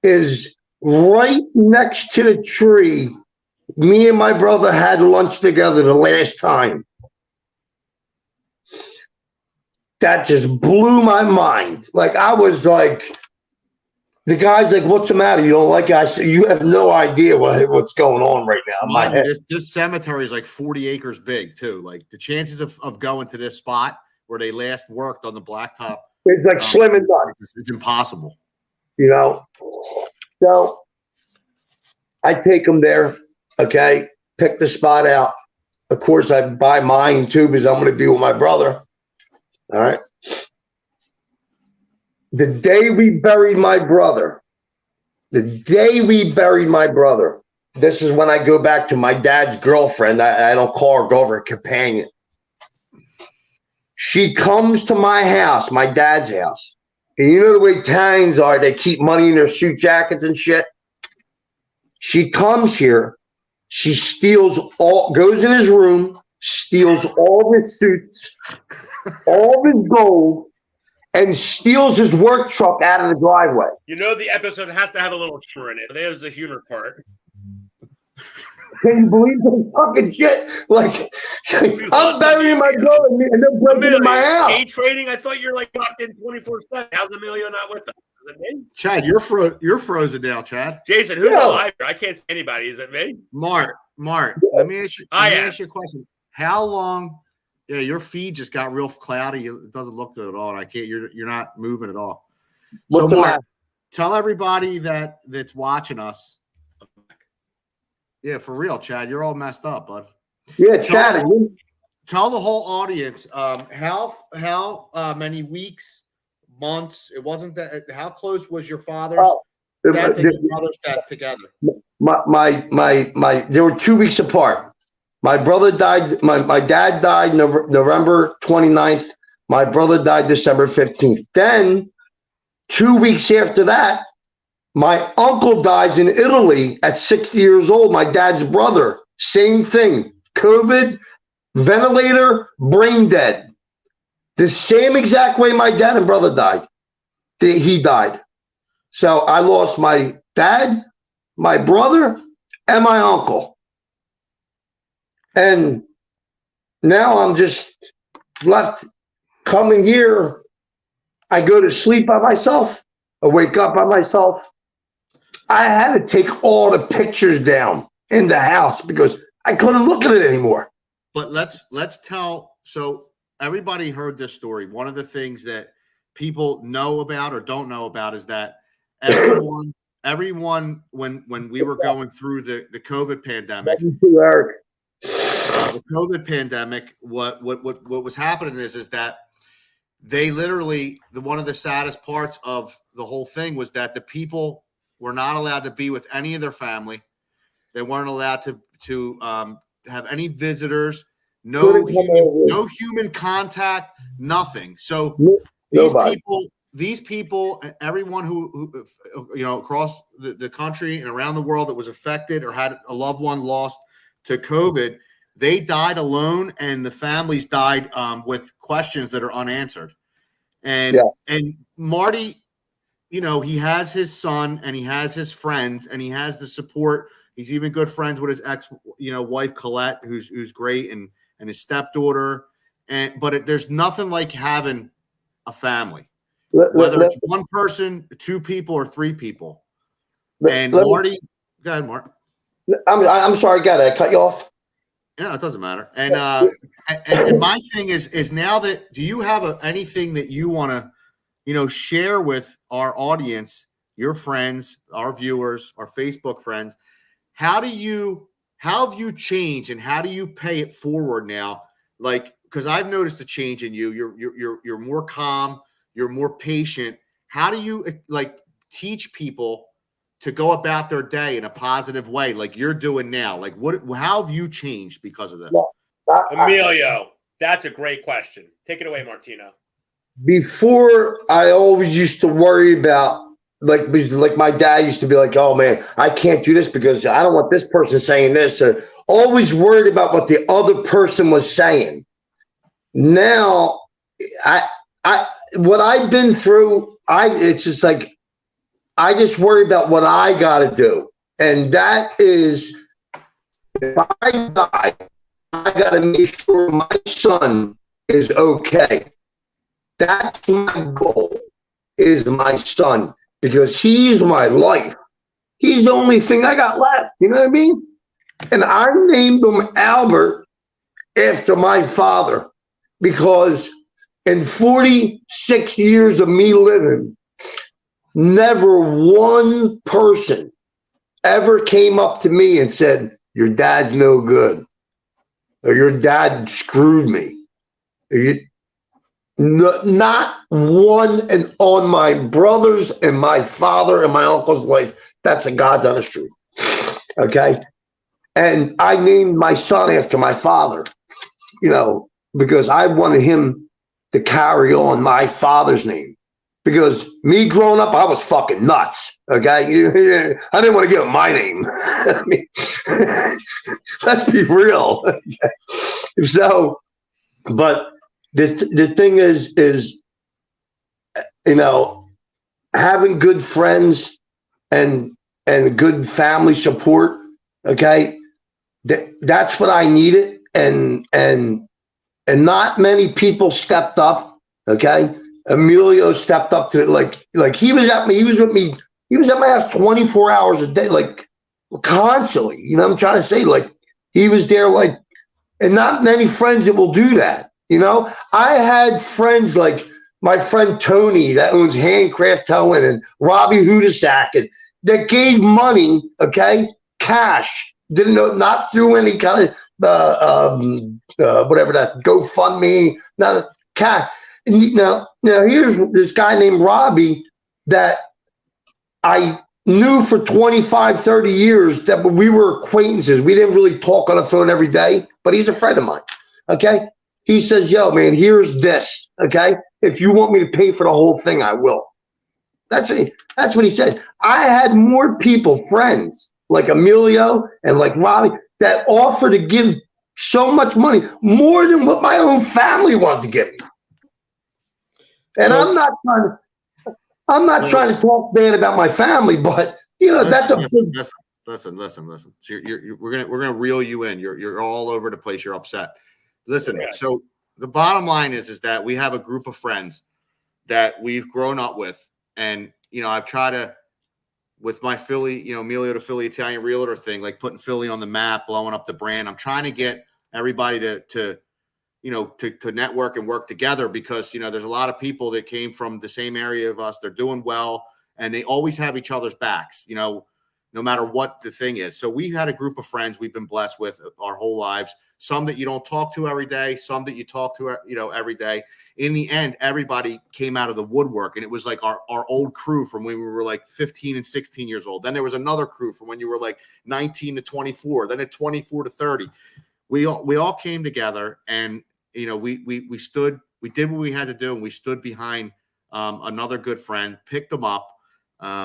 [SPEAKER 3] is right next to the tree me and my brother had lunch together the last time. That just blew my mind. Like, I was like, the guy's like, what's the matter? You don't like it? I said, you have no idea what's going on right now in my head.
[SPEAKER 1] This cemetery is like 40 acres big, too. Like, the chances of going to this spot where they last worked on the blacktop,
[SPEAKER 3] it's like slim and none.
[SPEAKER 1] It's impossible.
[SPEAKER 3] You know? So I take him there, okay? Pick the spot out. Of course, I buy mine, too, because I'm going to be with my brother. All right? The day we buried my brother, this is when I go back to my dad's girlfriend. I don't call her girlfriend, companion. She comes to my house, my dad's house. And you know the way Italians are, they keep money in their suit jackets and shit. She comes here, she goes in his room, steals all of his suits, all of his gold, and steals his work truck out of the driveway.
[SPEAKER 2] You know the episode has to have a little humor in it. There's the humor part.
[SPEAKER 3] Can you believe this fucking shit? Like, I'm burying my girl and they're breaking in my house.
[SPEAKER 2] Day trading? I thought you're like locked in 24/7. How's Emilio not with us? Is it me?
[SPEAKER 1] Chad, you're frozen now, Chad.
[SPEAKER 2] Jason, who's alive here? I can't see anybody. Is it me?
[SPEAKER 1] Mark, let me ask you a question. How long? Yeah, your feed just got real cloudy. It doesn't look good at all. And I can't. You're not moving at all.
[SPEAKER 3] What's
[SPEAKER 1] so, Mark, tell everybody that's watching us. Yeah, for real, Chad. You're all messed up, bud.
[SPEAKER 3] Yeah, Chad.
[SPEAKER 1] Tell the whole audience how many weeks, months. It wasn't that. How close was your father's death and your mother's death together?
[SPEAKER 3] My. They were 2 weeks apart. My brother died. My dad died November 29th. My brother died December 15th. Then 2 weeks after that, my uncle dies in Italy at 60 years old. My dad's brother, same thing. COVID, ventilator, brain dead. The same exact way my dad and brother died. He died. So I lost my dad, my brother, and my uncle. And now I'm just left coming here. I go to sleep by myself. I wake up by myself. I had to take all the pictures down in the house because I couldn't look at it anymore.
[SPEAKER 1] But let's tell. So everybody heard this story. One of the things that people know about or don't know about is that everyone when we were going through the COVID pandemic, the COVID pandemic, what was happening is that they literally, one of the saddest parts of the whole thing was that the people were not allowed to be with any of their family. They weren't allowed to have any visitors, no human contact, nothing. So these people, everyone who across the country and around the world that was affected or had a loved one lost to COVID, they died alone, and the families died with questions that are unanswered. And Marty, he has his son and he has his friends and he has the support. He's even good friends with his wife Colette, who's great, and his stepdaughter. But there's nothing like having a family, whether it's one person, two people, or three people. And Marty, go ahead, Mark.
[SPEAKER 3] I'm sorry, I cut you off.
[SPEAKER 1] Yeah, it doesn't matter. And my thing is now that, do you have anything that you want to, share with our audience, your friends, our viewers, our Facebook friends? How have you changed, and how do you pay it forward now? Like, because I've noticed a change in you. You're more calm. You're more patient. How do you teach people to go about their day in a positive way, like you're doing now? Like, how have you changed because of this?
[SPEAKER 2] Emilio, that's a great question. Take it away, Martino.
[SPEAKER 3] Before, I always used to worry about, like my dad used to be like, oh man, I can't do this because I don't want this person saying this. Or always worried about what the other person was saying. Now, what I've been through, it's just like, I just worry about what I got to do. And that is, if I die, I got to make sure my son is okay. That's my goal, is my son, because he's my life. He's the only thing I got left. You know what I mean? And I named him Albert after my father, because in 46 years of me living, never one person ever came up to me and said, your dad's no good, or your dad screwed me. Not one. And on my brothers and my father and my uncle's life, that's a God's honest truth. Okay? And I named my son after my father, because I wanted him to carry on my father's name. Because me growing up, I was fucking nuts. Okay, I didn't want to give him my name. I mean, let's be real. So, but the thing is you know, having good friends and good family support, okay, that's what I needed, and not many people stepped up, okay. Emilio stepped up to like he was at me, he was with me, he was at my house 24 hours a day, like constantly, you know what I'm trying to say, like he was there, like, and not many friends that will do that, you know. I had friends like my friend Tony that owns Handcraft Towing, and Robbie Hudasak, and that gave money, okay, cash, didn't know, not through any kind of whatever, that GoFundMe, not a cash. And now here's this guy named Robbie that I knew for 25, 30 years, that we were acquaintances. We didn't really talk on the phone every day, but he's a friend of mine. Okay. He says, yo, man, here's this. Okay. If you want me to pay for the whole thing, I will. That's what he said. I had more people, friends like Emilio and like Robbie, that offer to give so much money, more than what my own family wanted to give me. And I'm not trying to talk bad about my family, but that's a big.
[SPEAKER 1] Listen. So we're gonna reel you in. You're all over the place. You're upset. Listen.
[SPEAKER 2] Okay.
[SPEAKER 1] So the bottom line is that we have a group of friends that we've grown up with, and I've tried to, with my Philly, Emilio the Philly Italian Realtor thing, like putting Philly on the map, blowing up the brand. I'm trying to get everybody to network and work together, because there's a lot of people that came from the same area of us. They're doing well, and they always have each other's backs, no matter what the thing is. So we've had a group of friends we've been blessed with our whole lives. Some that you don't talk to every day, some that you talk to every day. In the end, everybody came out of the woodwork, and it was like our old crew from when we were like 15 and 16 years old. Then there was another crew from when you were like 19 to 24, then at 24 to 30. We all came together, and we stood, we did what we had to do, and we stood behind another good friend, picked them up,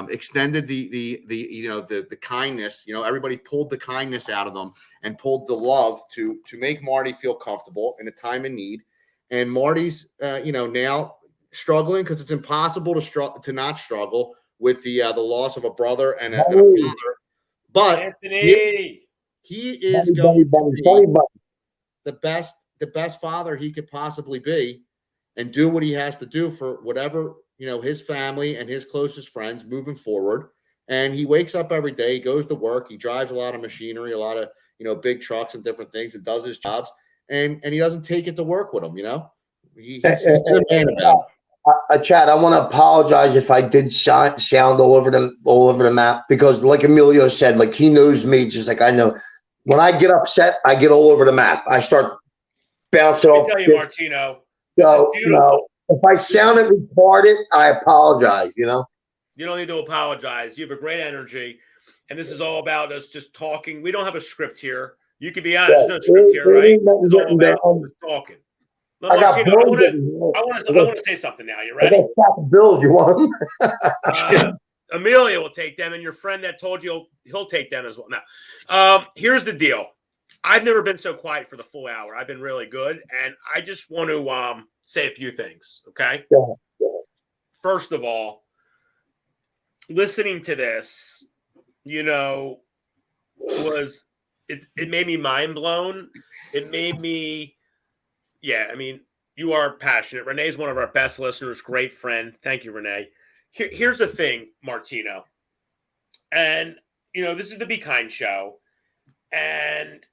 [SPEAKER 1] extended the kindness. Everybody pulled the kindness out of them and pulled the love to make Marty feel comfortable in a time of need. And Marty's now struggling, because it's impossible to not struggle with the loss of a brother and a father. But
[SPEAKER 2] Anthony,
[SPEAKER 1] he is going to be the best father he could possibly be, and do what he has to do for whatever, his family and his closest friends moving forward. And he wakes up every day, he goes to work, he drives a lot of machinery, a lot of, big trucks and different things, and does his jobs, and he doesn't take it to work with him. He's a man about it.
[SPEAKER 3] Chad, I want to apologize if I did sound all over the map, because like Emilio said, like he knows me just like I know. When I get upset, I get all over the map. I start bouncing off.
[SPEAKER 2] I tell you, Martino,
[SPEAKER 3] So, if I sounded retarded, I apologize.
[SPEAKER 2] You don't need to apologize. You have a great energy, and this is all about us just talking. We don't have a script here. You can be honest. There's no script here, right? It's all about just talking. Look,
[SPEAKER 3] I got
[SPEAKER 2] Martino, I want to say something now. You ready?
[SPEAKER 3] I got stack of bills. You want them?
[SPEAKER 2] Amelia will take them, and your friend that told you he'll take them as well. Now, here's the deal. I've never been so quiet for the full hour. I've been really good, and I just want to say a few things, okay?
[SPEAKER 3] Yeah.
[SPEAKER 2] First of all, listening to this, was it made me mind blown. It made me, you are passionate. Renee's one of our best listeners, great friend. Thank you, Renee. Here's the thing, Martino, and this is the Be Kind show, and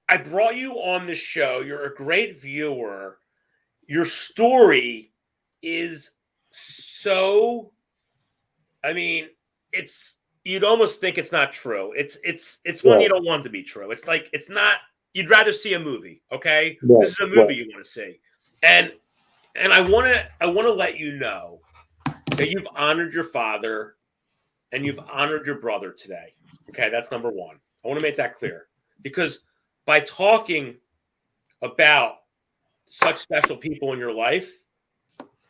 [SPEAKER 2] I brought you on the show. You're a great viewer. Your story is so, you'd almost think it's not true. It's one you don't want to be true. It's like, it's not, you'd rather see a movie. Okay.
[SPEAKER 3] Yeah,
[SPEAKER 2] this is a movie you want to see. And I want to let you know that you've honored your father and you've honored your brother today. Okay. That's number one. I want to make that clear, because by talking about such special people in your life,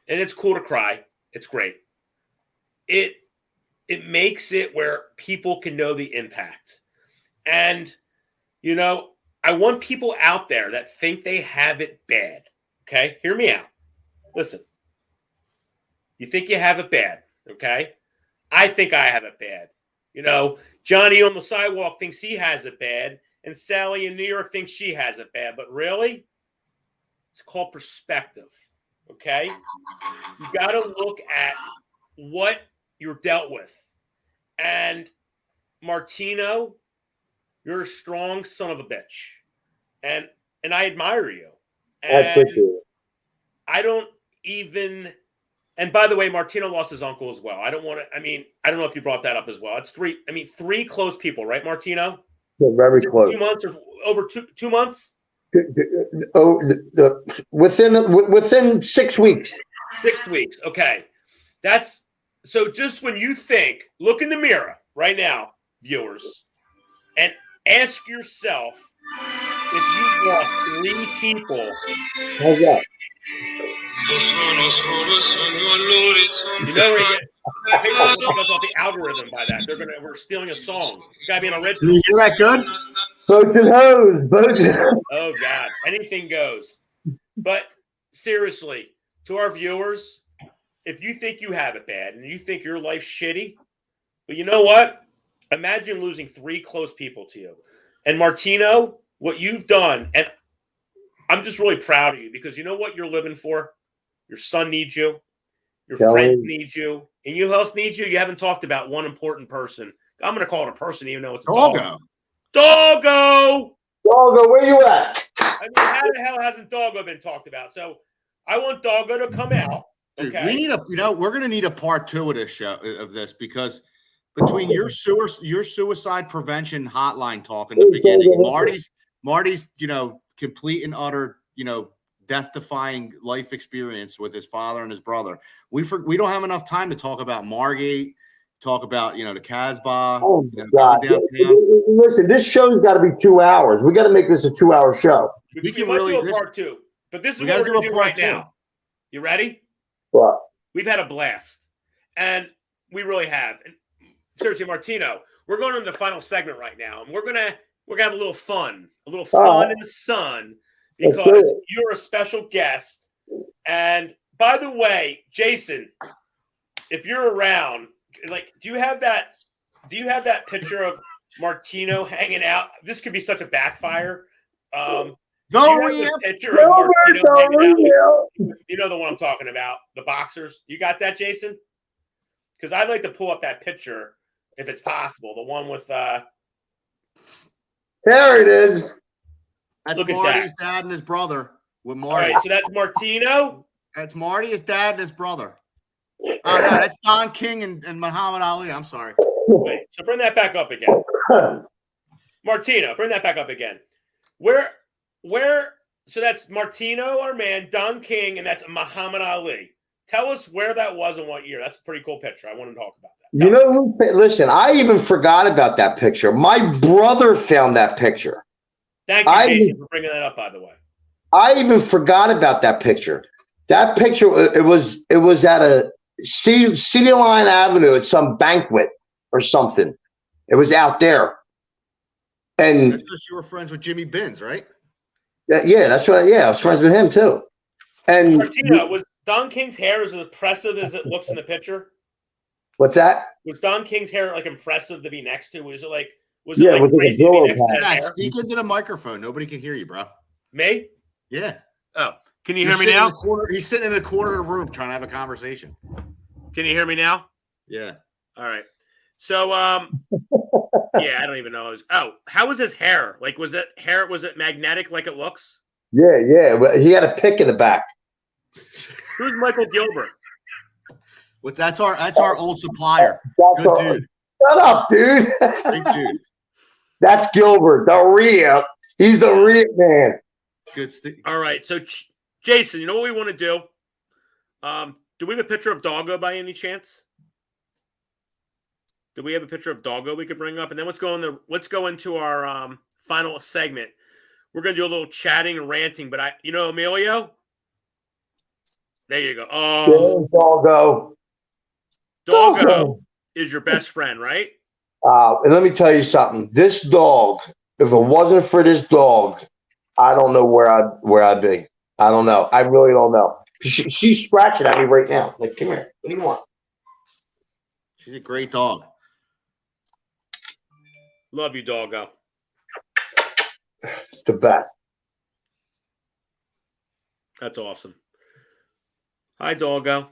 [SPEAKER 2] and it's cool to cry, it's great. It makes it where people can know the impact. And, I want people out there that think they have it bad. Okay. Hear me out. listen. You think you have it bad, okay? I think I have it bad. You know, Johnny on the sidewalk thinks he has it bad, and Sally in New York thinks she has it bad. But really, it's called perspective, okay? You got to look at what you're dealt with. And Martino, you're a strong son of a bitch. And I admire you. And
[SPEAKER 3] I appreciate it.
[SPEAKER 2] I don't even... And by the way, Martino lost his uncle as well. I don't know if you brought that up as well. It's three close people, right, Martino?
[SPEAKER 3] Yeah, very close.
[SPEAKER 2] 2 months or over 2 months?
[SPEAKER 3] Oh, within 6 weeks.
[SPEAKER 2] 6 weeks. Okay. So just when you think, look in the mirror right now, viewers, and ask yourself if you lost 3 people.
[SPEAKER 3] How's that?
[SPEAKER 2] You know where you get people because off the algorithm by that. We're stealing a song. It's gotta be an original.
[SPEAKER 1] You hear that good?
[SPEAKER 3] Boats and hoes. Boats and hoes.
[SPEAKER 2] Oh God. Anything goes. But seriously, to our viewers, if you think you have it bad and you think your life's shitty, but you know what? Imagine losing 3 close people to you. And Martino, what you've done, and I'm just really proud of you because you know what you're living for? Your son needs you. Your friends need you. And you who else needs you? You haven't talked about one important person. I'm going to call it a person even though it's a dog. Doggo!
[SPEAKER 3] Doggo, where you at?
[SPEAKER 2] I mean, how the hell hasn't Doggo been talked about? So I want Doggo to come out. Okay.
[SPEAKER 1] Dude, we're going to need a part 2 of this show, of this, because between your suicide prevention hotline talk in the beginning, Marty's, complete and utter, death-defying life experience with his father and his brother. We don't have enough time to talk about Margate, talk about the Casbah.
[SPEAKER 3] Oh God! Listen, this show's got to be 2 hours. We got to make this a 2-hour show.
[SPEAKER 2] We can really do a part 2, but this is what we're going to do right now. You ready?
[SPEAKER 3] What?
[SPEAKER 2] We've had a blast, and we really have. And seriously, Martino, we're going into the final segment right now, and we're gonna have a little fun in the sun. Because you're a special guest. And by the way, Jason, if you're around, do you have that picture of Martino hanging out? This could be such a backfire. Picture of Martino hanging out. You know the one I'm talking about, the boxers. You got that, Jason? Because I'd like to pull up that picture if it's possible. The one with
[SPEAKER 3] there it is.
[SPEAKER 1] That's Marty's dad and his brother with Marty.
[SPEAKER 2] All right, so that's Martino.
[SPEAKER 1] That's Marty, his dad, and his brother. Oh, no, that's Don King and Muhammad Ali. I'm sorry.
[SPEAKER 2] Wait, so bring that back up again. Martino, bring that back up again. Where? So that's Martino, our man, Don King, and that's Muhammad Ali. Tell us where that was and what year. That's a pretty cool picture. I want to talk about that.
[SPEAKER 3] Listen, I even forgot about that picture. My brother found that picture.
[SPEAKER 2] Thank you, Jason, for bringing that up, by the way.
[SPEAKER 3] I even forgot about that picture. That picture, it was at a City Line Avenue at some banquet or something. It was out there. And
[SPEAKER 1] that's because you were friends with Jimmy Binns, right?
[SPEAKER 3] Yeah, that's right. Yeah, I was friends with him too. And
[SPEAKER 2] Martino, was Don King's hair as impressive as it looks in the picture?
[SPEAKER 3] What's that?
[SPEAKER 2] Was Don King's hair impressive to be next to? Was it crazy
[SPEAKER 3] to be next
[SPEAKER 2] to that hair?
[SPEAKER 1] Speak into the microphone. Nobody can hear you, bro.
[SPEAKER 2] Me?
[SPEAKER 1] Yeah.
[SPEAKER 2] Oh, can you hear me now?
[SPEAKER 1] He's sitting in the corner of the room trying to have a conversation.
[SPEAKER 2] Can you hear me now?
[SPEAKER 1] Yeah.
[SPEAKER 2] All right. So, yeah, I don't even know. How was his hair? Was it magnetic like it looks?
[SPEAKER 3] Yeah. He had a pick in the back.
[SPEAKER 2] Who's Michael Gilbert?
[SPEAKER 1] That's our old supplier. Good dude.
[SPEAKER 3] Shut up, dude.
[SPEAKER 1] Big dude.
[SPEAKER 3] That's Gilbert, the real. He's the real man.
[SPEAKER 1] Good.
[SPEAKER 2] All right. So, Jason, you know what we want to do? Do we have a picture of Doggo by any chance? Do we have a picture of Doggo we could bring up? And then let's go into our final segment. We're gonna do a little chatting and ranting. But Emilio, there you go. Oh, Doggo is your best friend, right?
[SPEAKER 3] And let me tell you something. This dog, if it wasn't for this dog, I don't know where I'd be. I don't know. I really don't know. She's scratching at me right now. Like, come here. What do you want?
[SPEAKER 1] She's a great dog.
[SPEAKER 2] Love you, doggo.
[SPEAKER 3] It's the best.
[SPEAKER 2] That's awesome. Hi, doggo.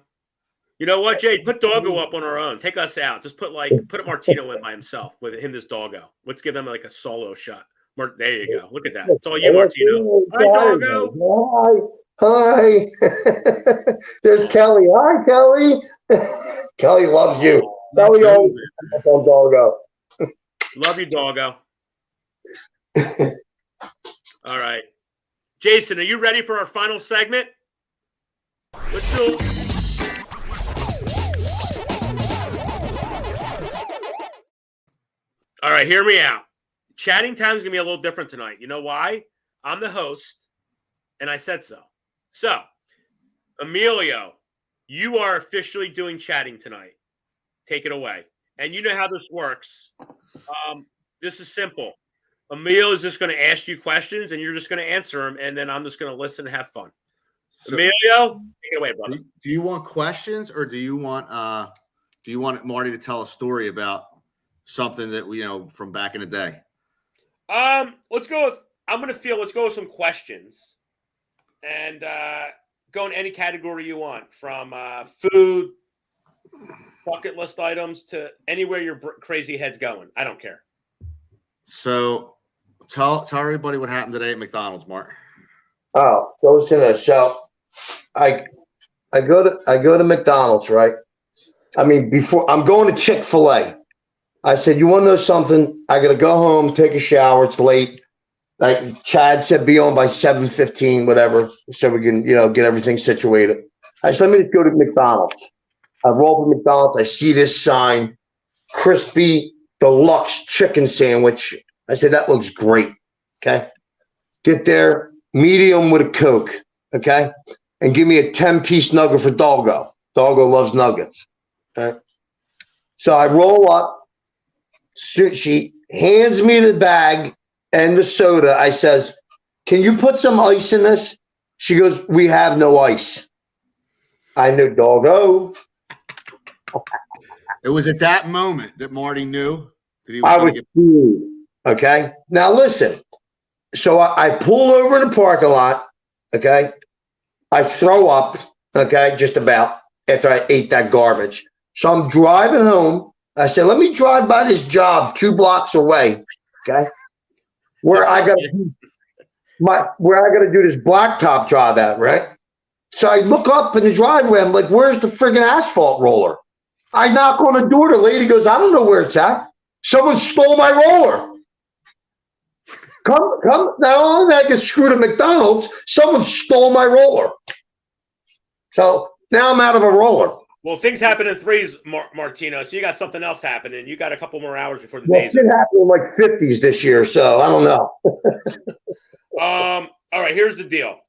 [SPEAKER 2] You know what, Jay? Put doggo up on our own. Take us out. Just put a Martino in by himself with him, this doggo. Let's give them like a solo shot. There you go. Look at that. It's all you, Martino. Hi, doggo.
[SPEAKER 3] Hi. There's Kelly. Hi, Kelly. Kelly loves you. Kelly always on doggo.
[SPEAKER 2] Love you, doggo. All right. Jason, are you ready for our final segment? Let's do it. All right, hear me out. Chatting time is going to be a little different tonight. You know why? I'm the host, and I said so. So, Emilio, you are officially doing chatting tonight. Take it away. And you know how this works. This is simple. Emilio is just going to ask you questions, and you're just going to answer them, and then I'm just going to listen and have fun. So, Emilio, take it away, brother.
[SPEAKER 1] Do you want questions, or do you want Marty to tell a story about something that we from back in the day?
[SPEAKER 2] Let's go with. Let's go with some questions, and go in any category you want, from food, bucket list items, to anywhere your crazy head's going. I don't care.
[SPEAKER 1] So, tell everybody what happened today at McDonald's, Mark.
[SPEAKER 3] Oh, so listen to this. So I go to McDonald's, right? I mean, before I'm going to Chick-fil-A. I said, you want to know something? I got to go home, take a shower. It's late. Like Chad said, be on by 7:15, whatever, so we can, get everything situated. I said, let me just go to McDonald's. I roll to McDonald's. I see this sign, crispy deluxe chicken sandwich. I said, that looks great. Okay. Get there, medium with a Coke. Okay. And give me a 10-piece nugget for Doggo. Doggo loves nuggets. Okay. So I roll up. She hands me the bag and the soda. I says, can you put some ice in this? She goes, we have no ice. I knew, Doggo.
[SPEAKER 1] It was at that moment that Marty knew that he was
[SPEAKER 3] I
[SPEAKER 1] going
[SPEAKER 3] was
[SPEAKER 1] to get.
[SPEAKER 3] food. Okay. Now listen. So I pull over in the parking lot. Okay. I throw up. Okay. Just about after I ate that garbage. So I'm driving home. I said, let me drive by this job 2 blocks away. Okay. Where I got to do this blacktop job at, right? So I look up in the driveway. I'm like, where's the friggin' asphalt roller? I knock on the door. The lady goes, I don't know where it's at. Someone stole my roller. Come. Not only did I get screwed at McDonald's, someone stole my roller. So now I'm out of a roller.
[SPEAKER 2] Well, things happen in threes, Martino. So you got something else happening. You got a couple more hours before the day's
[SPEAKER 3] It happened in like 50s this year, so I don't know.
[SPEAKER 2] All right, here's the deal.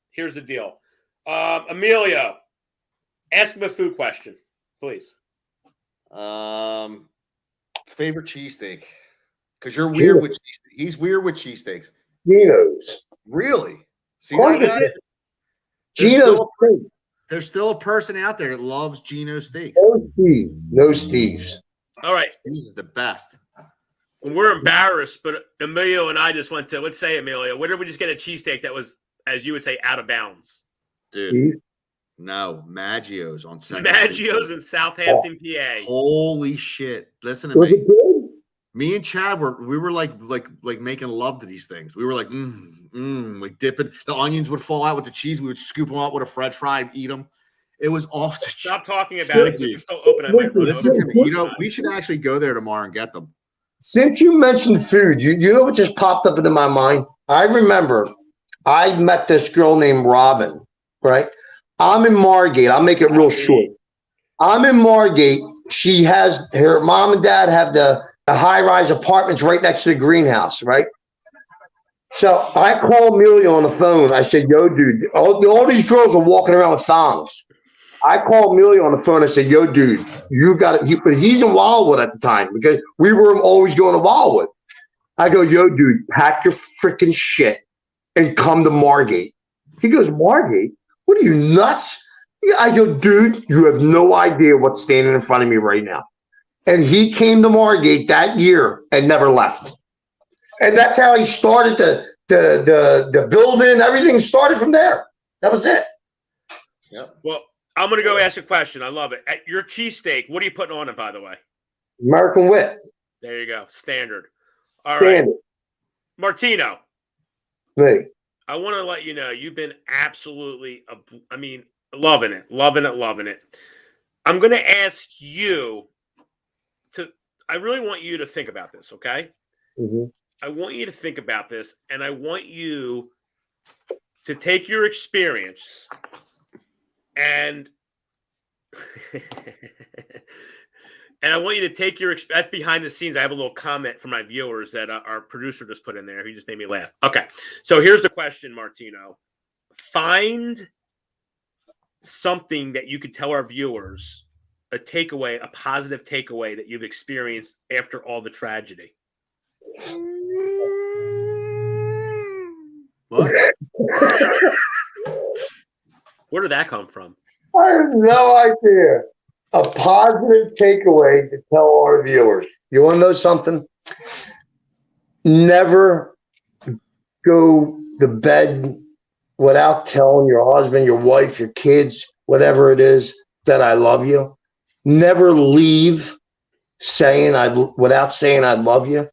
[SPEAKER 2] Emilio, ask him a food question, please.
[SPEAKER 1] Favorite cheesesteak? Because you're weird with cheesesteak. He's weird with cheesesteaks.
[SPEAKER 3] Geno's.
[SPEAKER 1] Really? See,
[SPEAKER 3] Geno's.
[SPEAKER 1] There's still a person out there that loves Geno steaks.
[SPEAKER 3] No Steve's.
[SPEAKER 2] All right.
[SPEAKER 1] This is the best.
[SPEAKER 2] We're embarrassed, but Emilio and I just went to, let's say, Emilio, where did we just get a cheesesteak that was, as you would say, out of bounds?
[SPEAKER 1] Dude.
[SPEAKER 3] Steve?
[SPEAKER 1] No, Maggio's on second.
[SPEAKER 2] Maggio's in Southampton, PA.
[SPEAKER 1] Holy shit. Listen to
[SPEAKER 3] Was
[SPEAKER 1] me.
[SPEAKER 3] it good?
[SPEAKER 1] Me and Chad were like making love to these things. We were like, like dipping. The onions would fall out with the cheese. We would scoop them out with a French fry and eat them. It was off the
[SPEAKER 2] Stop talking about it. You're still open.
[SPEAKER 1] Listen to me. We should actually go there tomorrow and get them.
[SPEAKER 3] Since you mentioned food, you know what just popped up into my mind? I remember I met this girl named Robin, right? I'm in Margate. I'll make it real short. I'm in Margate. She has her mom and dad have the high-rise apartments right next to the greenhouse, right? So I call Emilio on the phone. I said, yo, dude, all these girls are walking around with thongs. I call Emilio on the phone. I said, yo, dude, you got it. But he's in Wildwood at the time because we were always going to Wildwood. I go, yo, dude, pack your freaking shit and come to Margate. He goes, Margate? What are you, nuts? Yeah, I go, dude, you have no idea what's standing in front of me right now. And he came to Margate that year and never left. And that's how he started the building. Everything started from there. That was it.
[SPEAKER 1] Yep.
[SPEAKER 2] Well, I'm going to go ask a question. I love it. At your cheesesteak, what are you putting on it, by the way?
[SPEAKER 3] American Wit.
[SPEAKER 2] There you go. Standard. All right.
[SPEAKER 3] Standard.
[SPEAKER 2] Martino,
[SPEAKER 3] Me.
[SPEAKER 2] I want to let you know you've been absolutely, loving it, loving it, loving it. I'm going to ask you I really want you to think about this, okay?
[SPEAKER 3] Mm-hmm.
[SPEAKER 2] I want you to think about this, and I want you to take your experience and and I want you to take that's behind the scenes. I have a little comment from my viewers that our producer just put in there. He just made me laugh. Okay, so here's the question, Martino. Find something that you could tell our viewers, a takeaway, a positive takeaway that you've experienced after all the tragedy.
[SPEAKER 1] What?
[SPEAKER 2] Where did that come from?
[SPEAKER 3] I have no idea. A positive takeaway to tell our viewers. You want to know something? Never go to bed without telling your husband, your wife, your kids, whatever it is, that I love you. Never leave without saying I love you,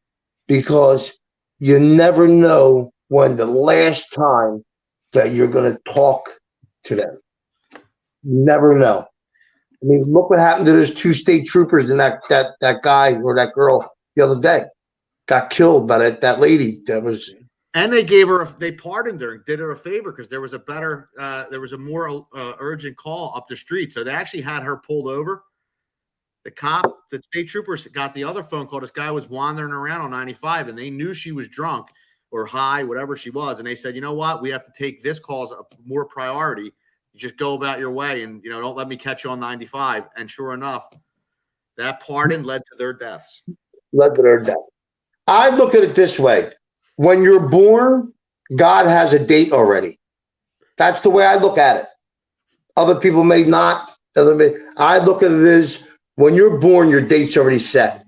[SPEAKER 3] because you never know when the last time that you're going to talk to them. You never know. I mean, look what happened to those 2 state troopers and that guy or that girl the other day. Got killed by that lady. That was.
[SPEAKER 1] And they pardoned her and did her a favor because there was a more urgent call up the street. So they actually had her pulled over. The state troopers got the other phone call. This guy was wandering around on 95 and they knew she was drunk or high, whatever she was. And they said, you know what? We have to take this call as a more priority. You just go about your way and, don't let me catch you on 95. And sure enough, that pardon led to their deaths.
[SPEAKER 3] I look at it this way. When you're born, God has a date already. That's the way I look at it. Other people may not. I look at it as when you're born, your date's already set.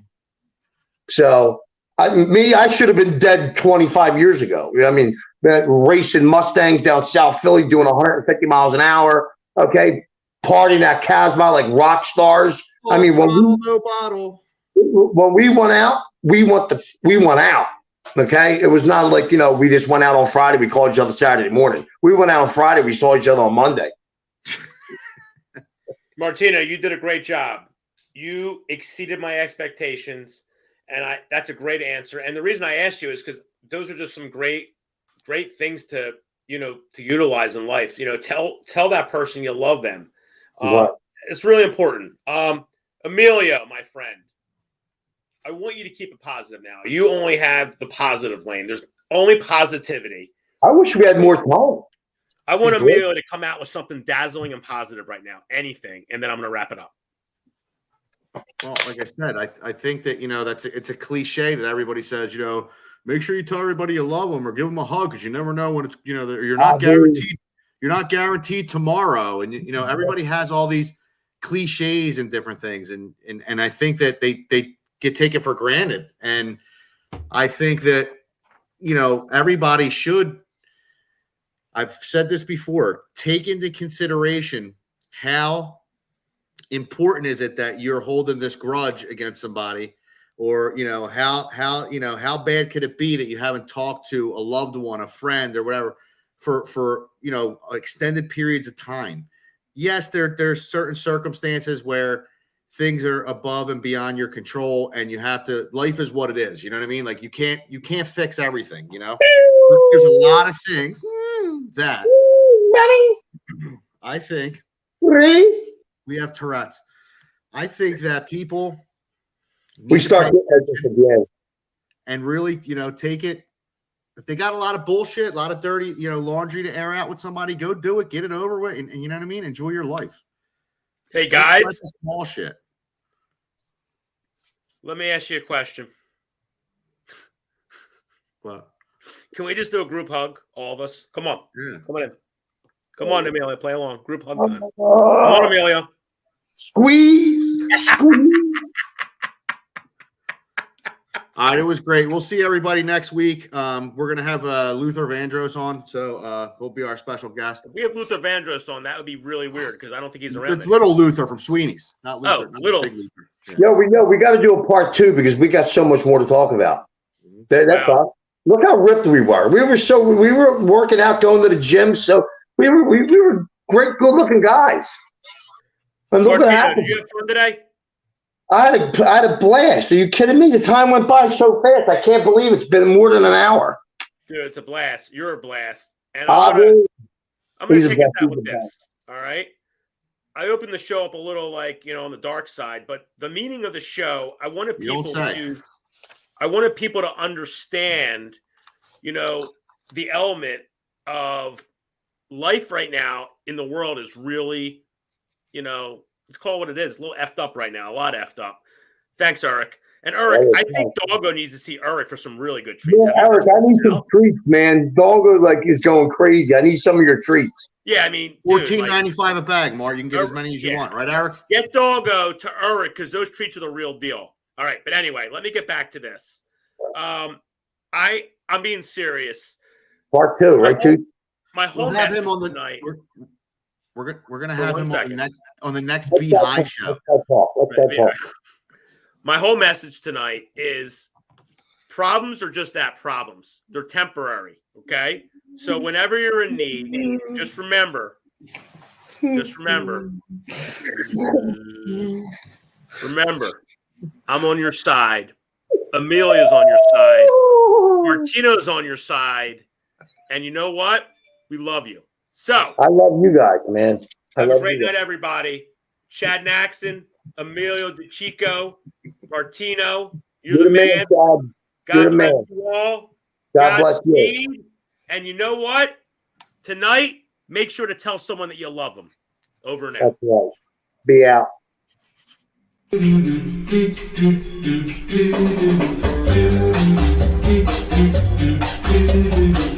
[SPEAKER 3] So I should have been dead 25 years ago. I mean, racing Mustangs down South Philly, doing 150 miles an hour. Okay, partying at Casbah like rock stars. I mean, when we went out, we went out. Okay, it was not like we just went out on Friday. We called each other Saturday morning. We went out on Friday. We saw each other on Monday.
[SPEAKER 2] Martino, you did a great job. You exceeded my expectations, and that's a great answer. And the reason I asked you is because those are just some great things to utilize in life. Tell that person you love them. It's really important. Emilio, my friend, I want you to keep it positive now. You only have the positive lane. There's only positivity.
[SPEAKER 3] I wish we had more time.
[SPEAKER 2] I want Emilio to come out with something dazzling and positive right now. Anything, and then I'm going to wrap it up.
[SPEAKER 1] Well, like I said, I think that it's a cliche that everybody says. Make sure you tell everybody you love them or give them a hug because you never know when it's you're not guaranteed. You're not guaranteed tomorrow, and everybody has all these cliches and different things, and I think that they get taken for granted, and I think that everybody should. I've said this before. Take into consideration how important is it that you're holding this grudge against somebody, or how bad could it be that you haven't talked to a loved one, a friend, or whatever for extended periods of time. Yes, there's certain circumstances where things are above and beyond your control, and you have to. Life is what it is. You know what I mean? Like you can't fix everything. There's a lot of things that I think we have Tourette's. I think that people
[SPEAKER 3] we start again
[SPEAKER 1] and really, take it. If they got a lot of bullshit, a lot of dirty, laundry to air out with somebody, go do it, get it over with, and you know what I mean? Enjoy your life.
[SPEAKER 2] Hey guys,
[SPEAKER 1] small shit.
[SPEAKER 2] Let me ask you a question.
[SPEAKER 1] What?
[SPEAKER 2] Can we just do a group hug, all of us? Come on.
[SPEAKER 1] Yeah.
[SPEAKER 2] Come on in. Come on, Amelia, play along. Group hug time. Come on, Amelia.
[SPEAKER 3] Squeeze.
[SPEAKER 1] All right, it was great. We'll see everybody next week. We're going to have Luther Vandross on, so he'll be our special guest.
[SPEAKER 2] If we have Luther Vandross on, that would be really weird because I don't think he's around.
[SPEAKER 1] It's little Luther from Sweeney's, not Luther.
[SPEAKER 2] Oh, little.
[SPEAKER 1] Big Luther. Yeah.
[SPEAKER 3] We got to do a part 2 because we got so much more to talk about. That's
[SPEAKER 2] Wow.
[SPEAKER 3] all. Look how ripped we were. We were working out, going to the gym, so we were great, good-looking guys. And look what
[SPEAKER 2] Martino,
[SPEAKER 3] happened.
[SPEAKER 2] did you have fun today?
[SPEAKER 3] I had a blast. Are you kidding me? The time went by so fast. I can't believe it's been more than an hour.
[SPEAKER 2] Dude, it's a blast. You're a blast. And
[SPEAKER 3] I'm
[SPEAKER 2] I'm going
[SPEAKER 3] he's
[SPEAKER 2] to
[SPEAKER 3] a
[SPEAKER 2] take us
[SPEAKER 3] blast.
[SPEAKER 2] out
[SPEAKER 3] He's
[SPEAKER 2] with
[SPEAKER 3] a
[SPEAKER 2] this.
[SPEAKER 3] blast.
[SPEAKER 2] All right. I opened the show up a little on the dark side, but the meaning of the show, I wanted people to understand, the element of life right now in the world is really, let's call it what it is. A little effed up right now. A lot effed up. Thanks, Eric. And Eric, I think Doggo needs to see Eric for some really good treats.
[SPEAKER 3] Yeah, Eric, I need some treats, man. Doggo is going crazy. I need some of your treats.
[SPEAKER 2] Yeah, I mean,
[SPEAKER 1] $14.95 a bag, Mark. You can get as many as you want, right, Eric?
[SPEAKER 2] Get Doggo to Eric because those treats are the real deal. All right, but anyway, let me get back to this. I'm being serious.
[SPEAKER 3] Part 2, right, dude?
[SPEAKER 2] My whole
[SPEAKER 1] We'll have him on the
[SPEAKER 2] tonight.
[SPEAKER 1] We're gonna have him on the next
[SPEAKER 3] Let's
[SPEAKER 1] Be
[SPEAKER 3] not
[SPEAKER 1] High
[SPEAKER 3] talk.
[SPEAKER 1] show.
[SPEAKER 3] Let's not talk.
[SPEAKER 2] My whole message tonight is problems are just that, problems. They're temporary, okay? So whenever you're in need, just remember, I'm on your side. Amelia's on your side. Martino's on your side. And you know what? We love you. So
[SPEAKER 3] I love you guys, man.
[SPEAKER 2] have a great night, everybody. Chad Naxon, Emilio DeChico, Martino, you're the man. God bless you all.
[SPEAKER 3] God bless you.
[SPEAKER 2] And you know what? Tonight, make sure to tell someone that you love them. Over and out.
[SPEAKER 3] That's right. Be out.
[SPEAKER 4] Do